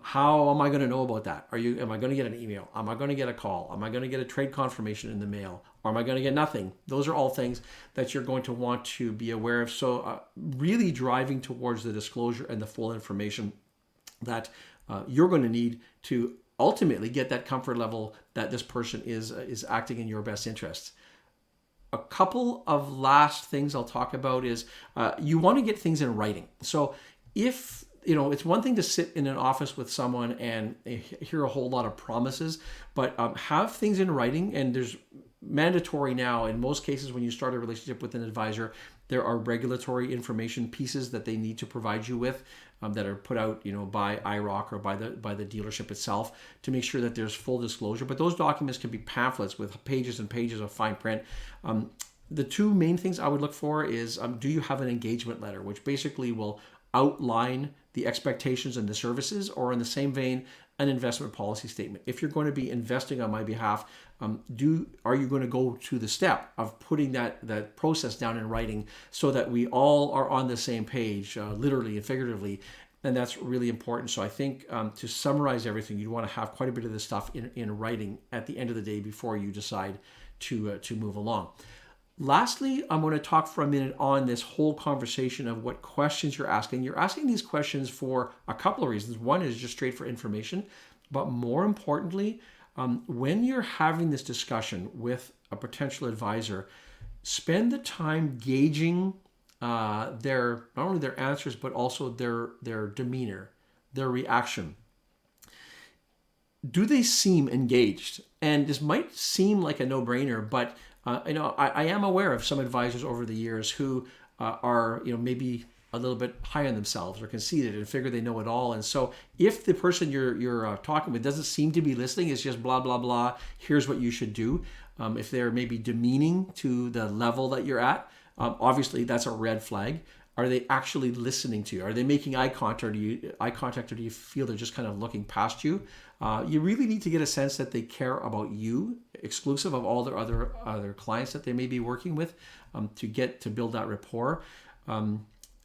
Speaker 1: how am I going to know about that? Am I going to get an email? Am I going to get a call? Am I going to get a trade confirmation in the mail? Or am I going to get nothing? Those are all things that you're going to want to be aware of. So really driving towards the disclosure and the full information that you're going to need to ultimately get that comfort level that this person is acting in your best interests. A couple of last things I'll talk about is you want to get things in writing. So if it's one thing to sit in an office with someone and hear a whole lot of promises, but have things in writing. And there's mandatory now in most cases when you start a relationship with an advisor, there are regulatory information pieces that they need to provide you with that are put out by IROC or by the dealership itself to make sure that there's full disclosure. But those documents can be pamphlets with pages and pages of fine print. The two main things I would look for is do you have an engagement letter, which basically will outline the expectations and the services, or in the same vein, an investment policy statement. If you're going to be investing on my behalf, are you going to go to the step of putting that process down in writing so that we all are on the same page, literally and figuratively? And that's really important. So I think to summarize everything, you want to have quite a bit of this stuff in writing at the end of the day before you decide to move along. Lastly, I'm going to talk for a minute on this whole conversation of what questions you're asking. You're asking these questions for a couple of reasons. One is just straight for information, but more importantly, when you're having this discussion with a potential advisor, spend the time gauging not only their answers, but also their demeanor, their reaction. Do they seem engaged? And this might seem like a no-brainer, but I am aware of some advisors over the years who are maybe a little bit high on themselves or conceited and figure they know it all. And so if the person you're talking with doesn't seem to be listening, it's just blah, blah, blah, here's what you should do. If they're maybe demeaning to the level that you're at, obviously that's a red flag. Are they actually listening to you? Are they making eye contact, or do you feel they're just kind of looking past you? You really need to get a sense that they care about you, exclusive of all their other clients that they may be working with, to build that rapport.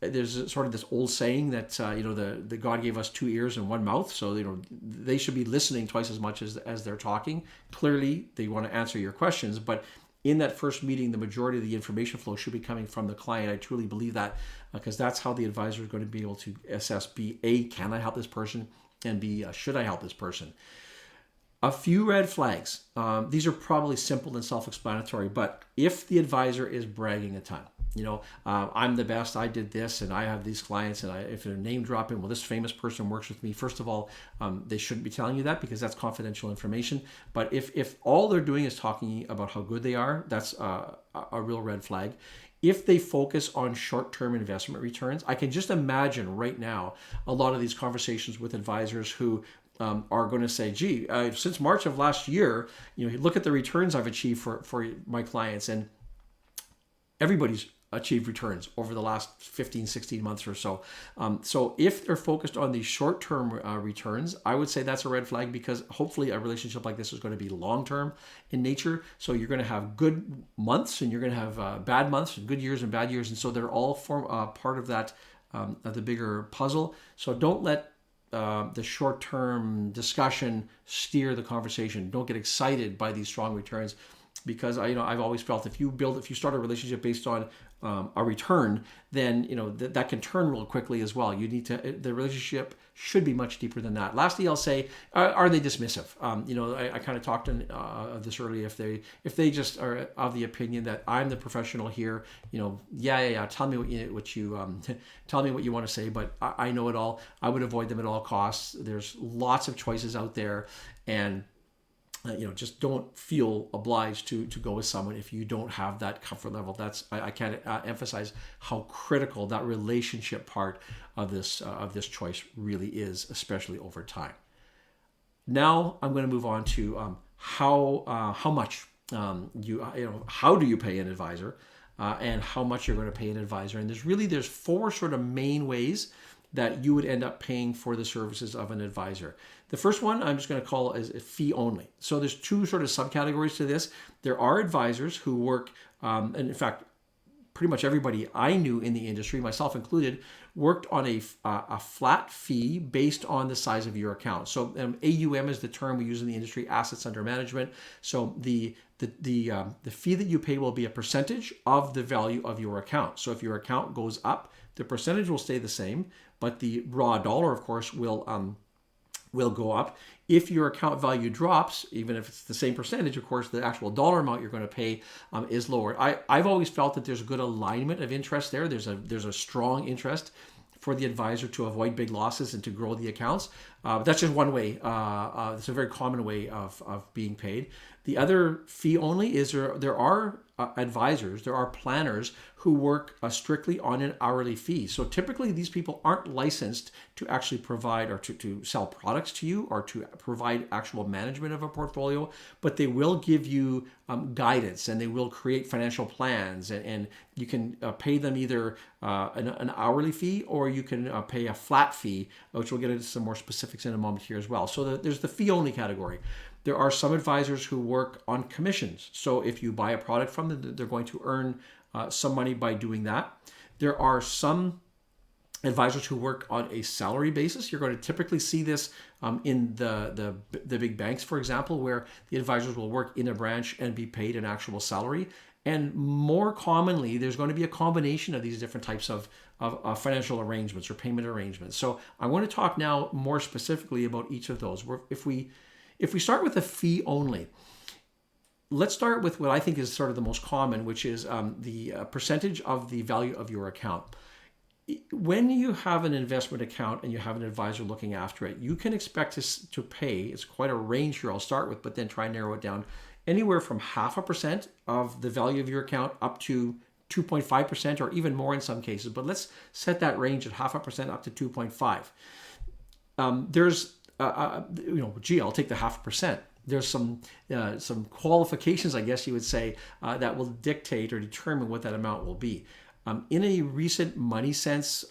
Speaker 1: There's sort of this old saying that the God gave us 2 ears and 1 mouth, so they should be listening twice as much as they're talking. Clearly, they want to answer your questions, but in that first meeting, the majority of the information flow should be coming from the client. I truly believe that because that's how the advisor is going to be able to assess, B, A, can I help this person? And B, should I help this person? A few red flags. These are probably simple and self-explanatory, but if the advisor is bragging a ton, I'm the best, I did this, and I have these clients, and if they're name dropping, well, this famous person works with me. First of all, they shouldn't be telling you that because that's confidential information. But if all they're doing is talking about how good they are, that's a real red flag. If they focus on short-term investment returns, I can just imagine right now a lot of these conversations with advisors who are going to say, gee, since March of last year, look at the returns I've achieved for my clients. And everybody's achieved returns over the last 15, 16 months or so. So if they're focused on these short-term returns, I would say that's a red flag, because hopefully a relationship like this is going to be long-term in nature. So you're going to have good months and you're going to have bad months and good years and bad years. And so they're all part of that, of the bigger puzzle. So don't let the short-term discussion steer the conversation. Don't get excited by these strong returns, because I've always felt if you start a relationship based on a return, then that can turn real quickly as well. The relationship should be much deeper than that. Lastly, I'll say, are they dismissive? I kind of talked of this earlier. If they just are of the opinion that I'm the professional here, yeah, tell me what you tell me what you want to say, but I know it all. I would avoid them at all costs. There's lots of choices out there, and just don't feel obliged to go with someone if you don't have that comfort level. I can't emphasize how critical that relationship part of this choice really is, especially over time. Now I'm going to move on to how much how do you pay an advisor, and how much you're going to pay an advisor. And there's four sort of main ways that you would end up paying for the services of an advisor. The first one I'm just going to call as a fee only. So there's two sort of subcategories to this. There are advisors who work, and in fact, pretty much everybody I knew in the industry, myself included, worked on a flat fee based on the size of your account. So AUM is the term we use in the industry, assets under management. So the fee that you pay will be a percentage of the value of your account. So if your account goes up, the percentage will stay the same, but the raw dollar, of course, will go up. If your account value drops, even if it's the same percentage, of course, the actual dollar amount you're going to pay is lower. I've always felt that there's a good alignment of interest there. There's a strong interest for the advisor to avoid big losses and to grow the accounts. That's just one way. It's a very common way of being paid. The other fee only is there are advisors, there are planners who work strictly on an hourly fee. So typically these people aren't licensed to actually provide or to sell products to you or to provide actual management of a portfolio, but they will give you guidance, and they will create financial plans, and you can pay them either an hourly fee, or you can pay a flat fee, which we'll get into some more specifics in a moment here as well. So there's the fee only category. There are some advisors who work on commissions. So if you buy a product from them, they're going to earn some money by doing that. There are some advisors who work on a salary basis. You're going to typically see this in the big banks, for example, where the advisors will work in a branch and be paid an actual salary. And more commonly, there's going to be a combination of these different types of financial arrangements or payment arrangements. So I want to talk now more specifically about each of those. If we start with the fee only, let's start with what I think is sort of the most common, which is the percentage of the value of your account. When you have an investment account and you have an advisor looking after it, you can expect to pay, it's quite a range here I'll start with, but then try and narrow it down, anywhere from 0.5% of the value of your account up to 2.5%, or even more in some cases. But let's set that range at 0.5% up to 2.5%. I'll take the 0.5%. There's some qualifications, I guess you would say, that will dictate or determine what that amount will be. In a recent Money Sense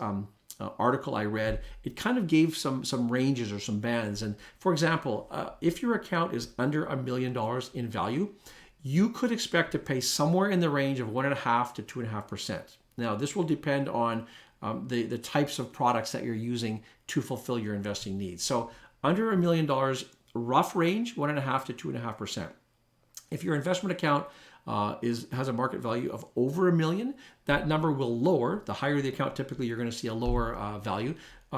Speaker 1: article I read, it kind of gave some ranges or some bands. And for example, if your account is under $1 million in value, you could expect to pay somewhere in the range of 1.5% to 2.5%. Now, this will depend on the types of products that you're using to fulfill your investing needs. So under $1 million, rough range, 1.5% to 2.5%. If your investment account has a market value of over $1 million, that number will lower. The higher the account, typically you're going to see a lower value,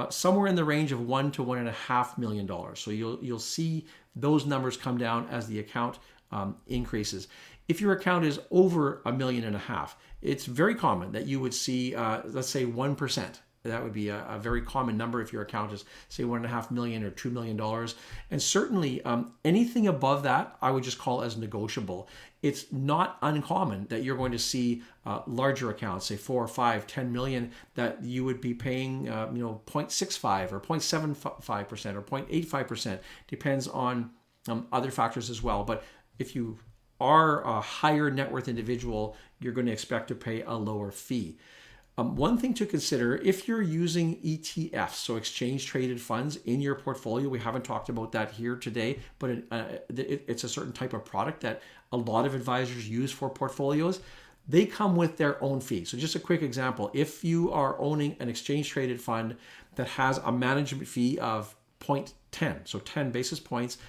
Speaker 1: somewhere in the range of $1 to $1.5 million. So you'll see those numbers come down as the account increases. If your account is over $1.5 million, it's very common that you would see, let's say 1%. That would be a very common number if your account is, say, $1.5 million or $2 million. And certainly anything above that, I would just call as negotiable. It's not uncommon that you're going to see larger accounts, say 4 or 5, 10 million, that you would be paying 0.65 or 0.75% or 0.85%. Depends on other factors as well. But if you are a higher net worth individual, you're going to expect to pay a lower fee. One thing to consider, if you're using ETFs, so exchange traded funds in your portfolio, we haven't talked about that here today, but it's a certain type of product that a lot of advisors use for portfolios. They come with their own fee. So just a quick example, if you are owning an exchange traded fund that has a management fee of 0.10, so 10 basis points,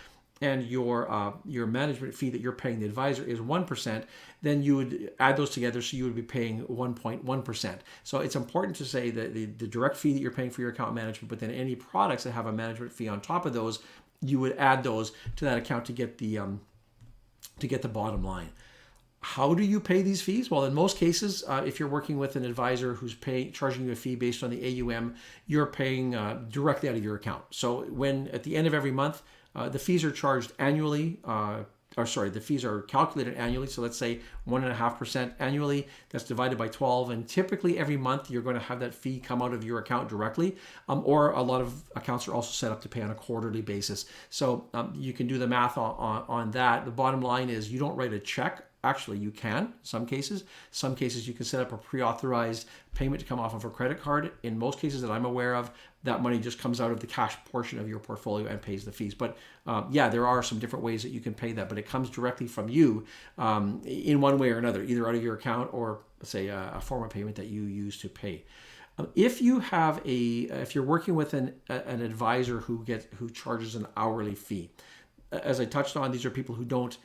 Speaker 1: and your management fee that you're paying the advisor is 1%, then you would add those together, so you would be paying 1.1%. So it's important to say that the direct fee that you're paying for your account management, but then any products that have a management fee on top of those, you would add those to that account to get the bottom line. How do you pay these fees? Well, in most cases, if you're working with an advisor who's charging you a fee based on the AUM, you're paying directly out of your account. So when at the end of every month, the fees are charged annually, the fees are calculated annually. So let's say 1.5% annually, that's divided by 12. And typically every month you're going to have that fee come out of your account directly. Or a lot of accounts are also set up to pay on a quarterly basis. So you can do the math on that. The bottom line is you don't write a check. Actually, you can, some cases. Some cases you can set up a pre-authorized payment to come off of a credit card. In most cases that I'm aware of, that money just comes out of the cash portion of your portfolio and pays the fees. But there are some different ways that you can pay that, but it comes directly from you in one way or another, either out of your account or, say, a form of payment that you use to pay. If you're working with an advisor who charges an hourly fee, as I touched on, these are people who don't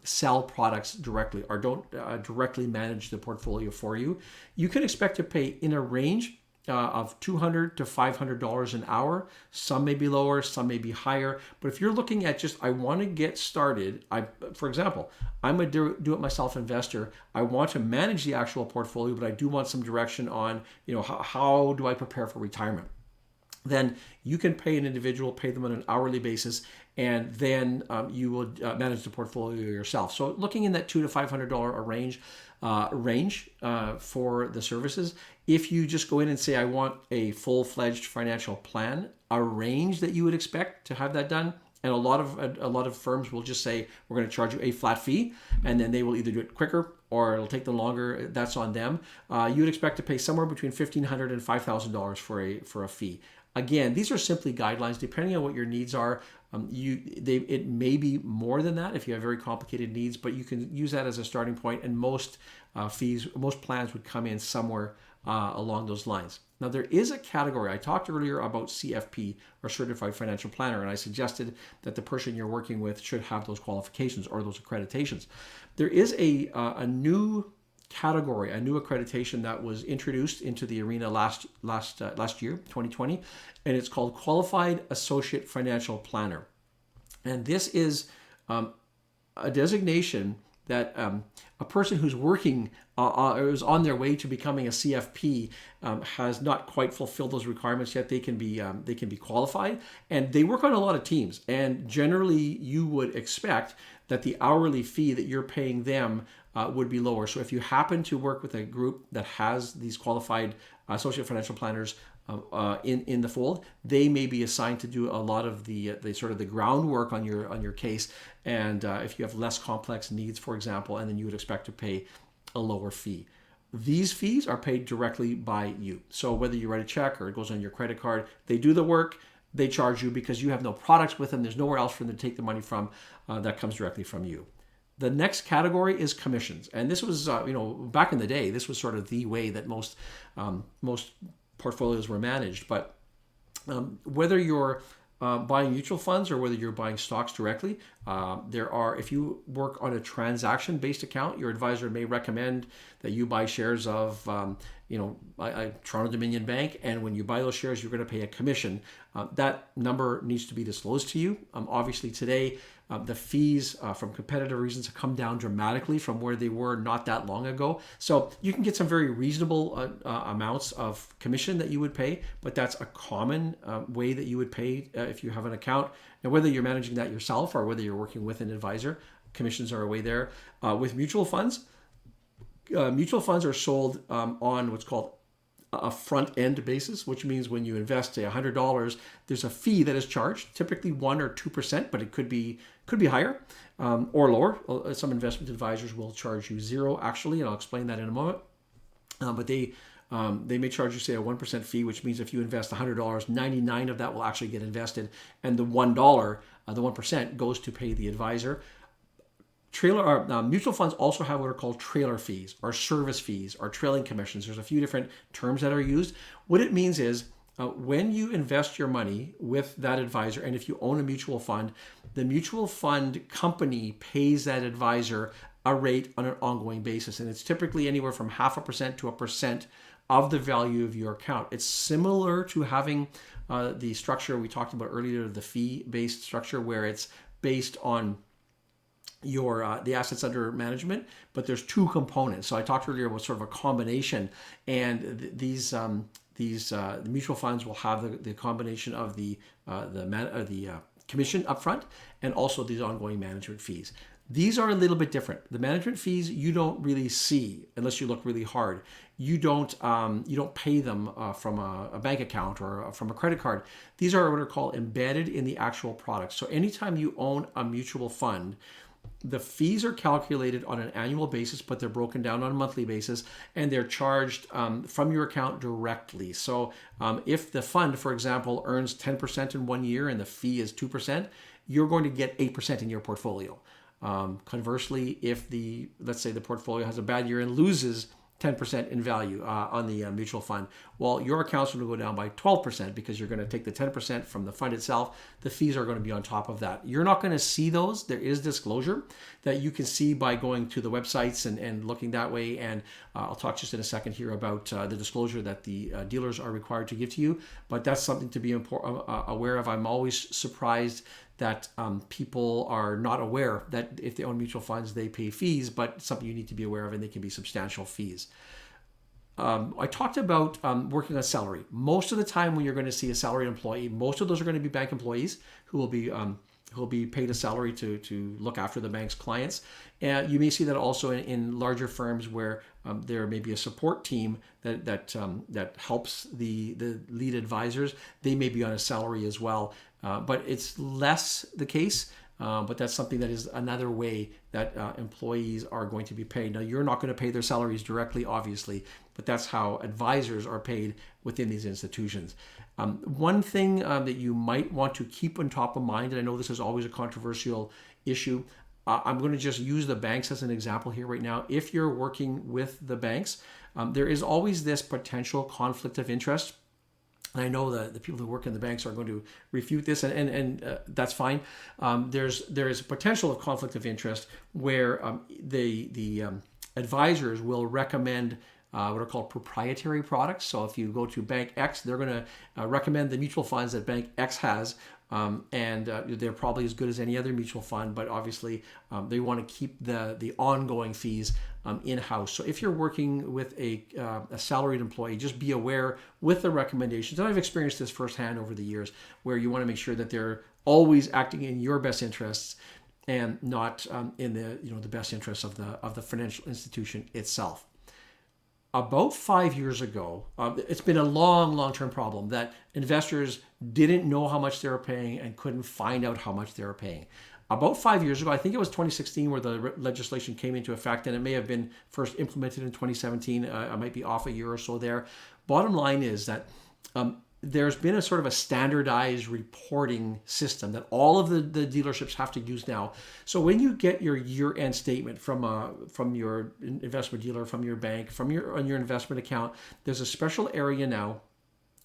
Speaker 1: sell products directly or don't directly manage the portfolio for you. You can expect to pay in a range of $200 to $500 an hour. Some may be lower, some may be higher. But if you're looking at just, I want to get started, for example, I'm a do-it-myself investor. I want to manage the actual portfolio, but I do want some direction on, how do I prepare for retirement? Then you can pay an individual, pay them on an hourly basis, and then you will manage the portfolio yourself. So looking in that $200 to $500 range for the services. If you just go in and say, I want a full-fledged financial plan, a range that you would expect to have that done. And a lot of firms will just say, we're going to charge you a flat fee, and then they will either do it quicker or it'll take them longer. That's on them. You would expect to pay somewhere between $1,500 and $5,000 for a fee. Again, these are simply guidelines. Depending on what your needs are, it may be more than that if you have very complicated needs, but you can use that as a starting point, and most plans would come in somewhere along those lines. Now, there is a category. I talked earlier about CFP, or Certified Financial Planner, and I suggested that the person you're working with should have those qualifications or those accreditations. There is a new category, a new accreditation that was introduced into the arena last year, 2020, and it's called Qualified Associate Financial Planner. And this is a designation that a person who's working or is on their way to becoming a CFP has not quite fulfilled those requirements yet. They can be qualified, and they work on a lot of teams. And generally, you would expect that the hourly fee that you're paying them would be lower. So if you happen to work with a group that has these qualified associate financial planners in the fold, they may be assigned to do a lot of the sort of the groundwork on your case. And if you have less complex needs, for example, and then you would expect to pay a lower fee. These fees are paid directly by you. So whether you write a check or it goes on your credit card, they do the work. They charge you because you have no products with them. There's nowhere else for them to take the money from. That comes directly from you. The next category is commissions. And this was, back in the day, this was sort of the way that most portfolios were managed. But whether you're buying mutual funds or whether you're buying stocks directly, if you work on a transaction-based account, your advisor may recommend that you buy shares of, Toronto Dominion Bank, and when you buy those shares, you're going to pay a commission. That number needs to be disclosed to you. Obviously, today, the fees from competitive reasons have come down dramatically from where they were not that long ago. So you can get some very reasonable amounts of commission that you would pay, but that's a common way that you would pay if you have an account. Now, whether you're managing that yourself or whether you're working with an advisor, commissions are a way there. With mutual funds are sold on what's called a front end basis, which means when you invest, say, $100, there's a fee that is charged, typically 1 or 2%, but it could be higher or lower. Some investment advisors will charge you 0, actually, and I'll explain that in a moment. But they may charge you, say, a 1% fee, which means if you invest $100, 99 of that will actually get invested, and the $1, the 1% goes to pay the advisor. Mutual funds also have what are called trailer fees or service fees or trailing commissions. There's a few different terms that are used. What it means is when you invest your money with that advisor, and if you own a mutual fund, the mutual fund company pays that advisor a rate on an ongoing basis. And it's typically anywhere from 0.5% to 1% of the value of your account. It's similar to having the structure we talked about earlier, the fee-based structure, where it's based on the assets under management, but there's two components. So I talked earlier about sort of a combination, and these the mutual funds will have the combination of the commission upfront and also these ongoing management fees. These are a little bit different. The management fees you don't really see unless you look really hard. You don't pay them from a bank account or from a credit card. These are what are called embedded in the actual product. So anytime you own a mutual fund, the fees are calculated on an annual basis, but they're broken down on a monthly basis, and they're charged from your account directly. So if the fund, for example, earns 10% in 1 year and the fee is 2%, you're going to get 8% in your portfolio. Conversely, if let's say the portfolio has a bad year and loses 10% in value on the mutual fund, well, your account's going to go down by 12% because you're going to take the 10% from the fund itself. The fees are going to be on top of that. You're not going to see those. There is disclosure that you can see by going to the websites and looking that way. And I'll talk just in a second here about the disclosure that the dealers are required to give to you. But that's something to be aware of. I'm always surprised that people are not aware that if they own mutual funds, they pay fees, but something you need to be aware of, and they can be substantial fees. I talked about working on salary. Most of the time when you're going to see a salaried employee, most of those are going to be bank employees who will be paid a salary to look after the bank's clients. And you may see that also in larger firms where there may be a support team that helps the lead advisors. They may be on a salary as well. But it's less the case, but that's something that is another way that employees are going to be paid. Now, you're not going to pay their salaries directly, obviously, but that's how advisors are paid within these institutions. One thing that you might want to keep on top of mind, and I know this is always a controversial issue, I'm going to just use the banks as an example here right now. If you're working with the banks, there is always this potential conflict of interest. And I know the people who work in the banks are going to refute this, and that's fine. There is a potential of conflict of interest where the advisors will recommend what are called proprietary products. So if you go to Bank X, they're going to recommend the mutual funds that Bank X has, and they're probably as good as any other mutual fund, but obviously they want to keep the ongoing fees in-house. So if you're working with a salaried employee, just be aware with the recommendations, and I've experienced this firsthand over the years, where you want to make sure that they're always acting in your best interests and not in the best interests of the financial institution itself. About 5 years ago, it's been a long-term problem that investors didn't know how much they were paying and couldn't find out how much they were paying. About 5 years ago, I think it was 2016 where the legislation came into effect, and it may have been first implemented in 2017. I might be off a year or so there. Bottom line is that there's been a sort of a standardized reporting system that all of the dealerships have to use now. So when you get your year-end statement from your investment dealer, from your bank, on your investment account, there's a special area now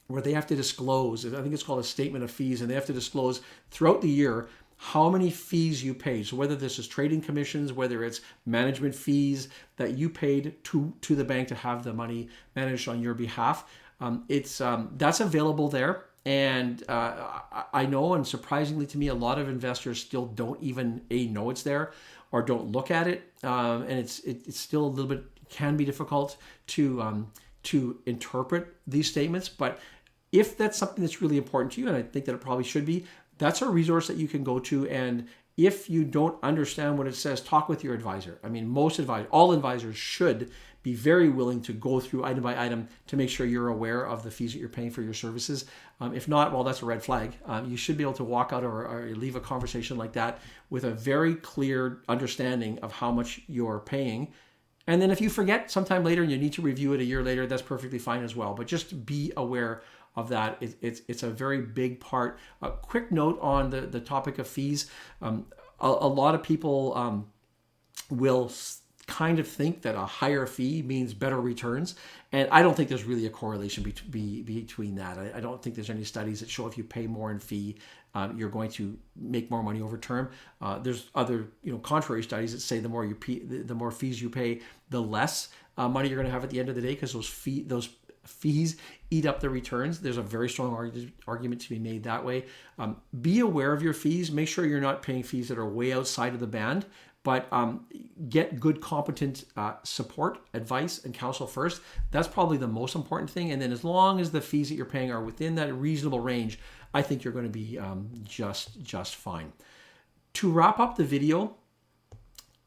Speaker 1: where they have to disclose, I think it's called a statement of fees, and they have to disclose throughout the year how many fees you paid. So whether this is trading commissions, whether it's management fees that you paid to the bank to have the money managed on your behalf, that's available there. And I know, and surprisingly to me, a lot of investors still don't even know it's there or don't look at it. And it's still a little bit, can be difficult to interpret these statements. But if that's something that's really important to you, and I think that it probably should be, that's a resource that you can go to. And if you don't understand what it says, talk with your advisor. I mean, all advisors should be very willing to go through item by item to make sure you're aware of the fees that you're paying for your services. If not, well, that's a red flag. You should be able to walk out or leave a conversation like that with a very clear understanding of how much you're paying. And then if you forget sometime later and you need to review it a year later, that's perfectly fine as well. But just be aware of that. It's a very big part. A quick note on the topic of fees. A lot of people will kind of think that a higher fee means better returns. And I don't think there's really a correlation between that. I don't think there's any studies that show if you pay more in fee, you're going to make more money over term. There's other contrary studies that say the more fees you pay, the less money you're going to have at the end of the day, because those fees eat up the returns. There's a very strong argument to be made that way. Be aware of your fees. Make sure you're not paying fees that are way outside of the band, but get good, competent support, advice, and counsel first. That's probably the most important thing. And then as long as the fees that you're paying are within that reasonable range, I think you're going to be just fine. To wrap up the video,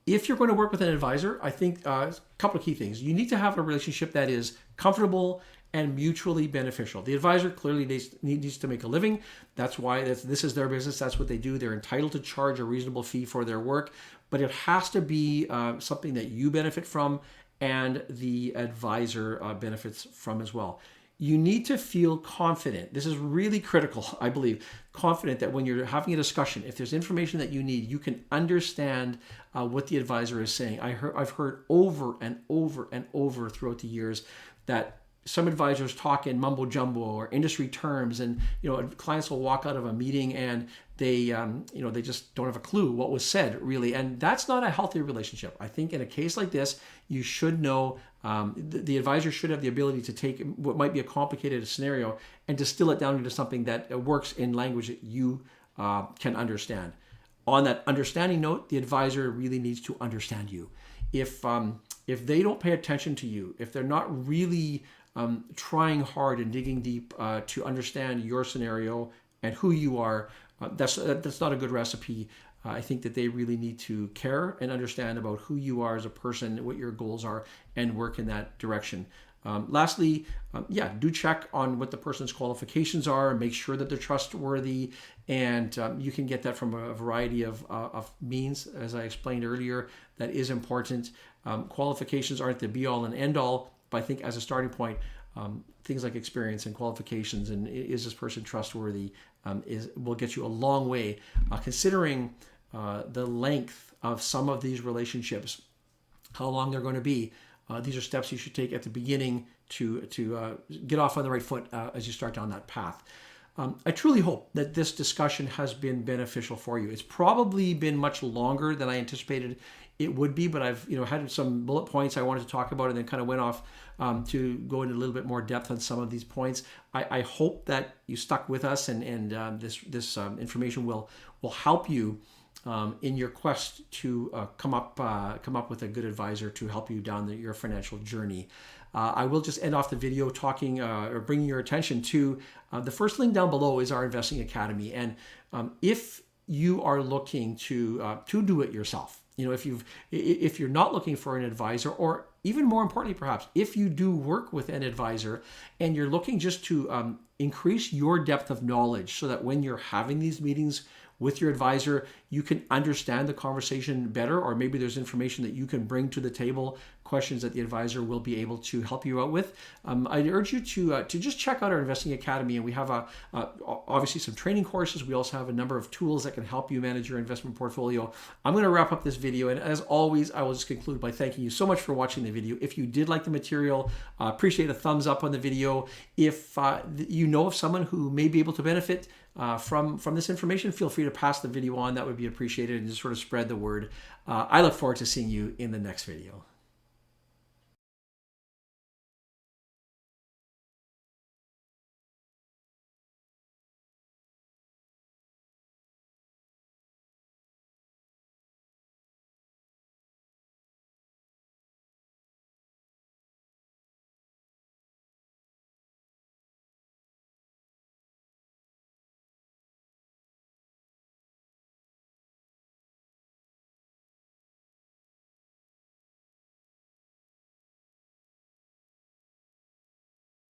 Speaker 1: if you're going to work with an advisor, I think a couple of key things. You need to have a relationship that is comfortable and mutually beneficial. The advisor clearly needs to make a living. That's why this is their business. That's what they do. They're entitled to charge a reasonable fee for their work, but it has to be something that you benefit from and the advisor benefits from as well. You need to feel confident. This is really critical, I believe. Confident that when you're having a discussion, if there's information that you need, you can understand what the advisor is saying. I've heard over and over and over throughout the years that some advisors talk in mumbo jumbo or industry terms, and clients will walk out of a meeting and they just don't have a clue what was said, really. And that's not a healthy relationship. I think in a case like this, you should know, the advisor should have the ability to take what might be a complicated scenario and distill it down into something that works in language that you can understand. On that understanding note, the advisor really needs to understand you. If they don't pay attention to you, if they're not really trying hard and digging deep to understand your scenario and who you are, that's not a good recipe. I think that they really need to care and understand about who you are as a person, what your goals are, and work in that direction. Lastly, do check on what the person's qualifications are. Make sure that they're trustworthy, and you can get that from a variety of means, as I explained earlier. That is important. Qualifications aren't the be-all and end-all, but I think as a starting point, things like experience and qualifications and is this person trustworthy will get you a long way. Considering the length of some of these relationships, how long they're going to be, these are steps you should take at the beginning to get off on the right foot as you start down that path. I truly hope that this discussion has been beneficial for you. It's probably been much longer than I anticipated it would be, but I've had some bullet points I wanted to talk about and then kind of went off to go into a little bit more depth on some of these points. I hope that you stuck with us and this information will help you in your quest to come up with a good advisor to help you down your financial journey. I will just end off the video talking or bringing your attention to the first link down below is our Investing Academy. And if you are looking to do it yourself, if you're not looking for an advisor, or even more importantly, perhaps if you do work with an advisor and you're looking just to increase your depth of knowledge so that when you're having these meetings with your advisor, you can understand the conversation better, or maybe there's information that you can bring to the table questions that the advisor will be able to help you out with. I urge you to just check out our Investing Academy, and we have obviously some training courses. We also have a number of tools that can help you manage your investment portfolio. I'm going to wrap up this video, and as always, I will just conclude by thanking you so much for watching the video. If you did like the material, appreciate a thumbs up on the video. If you know of someone who may be able to benefit from this information, feel free to pass the video on. That would be appreciated, and just sort of spread the word. I look forward to seeing you in the next video.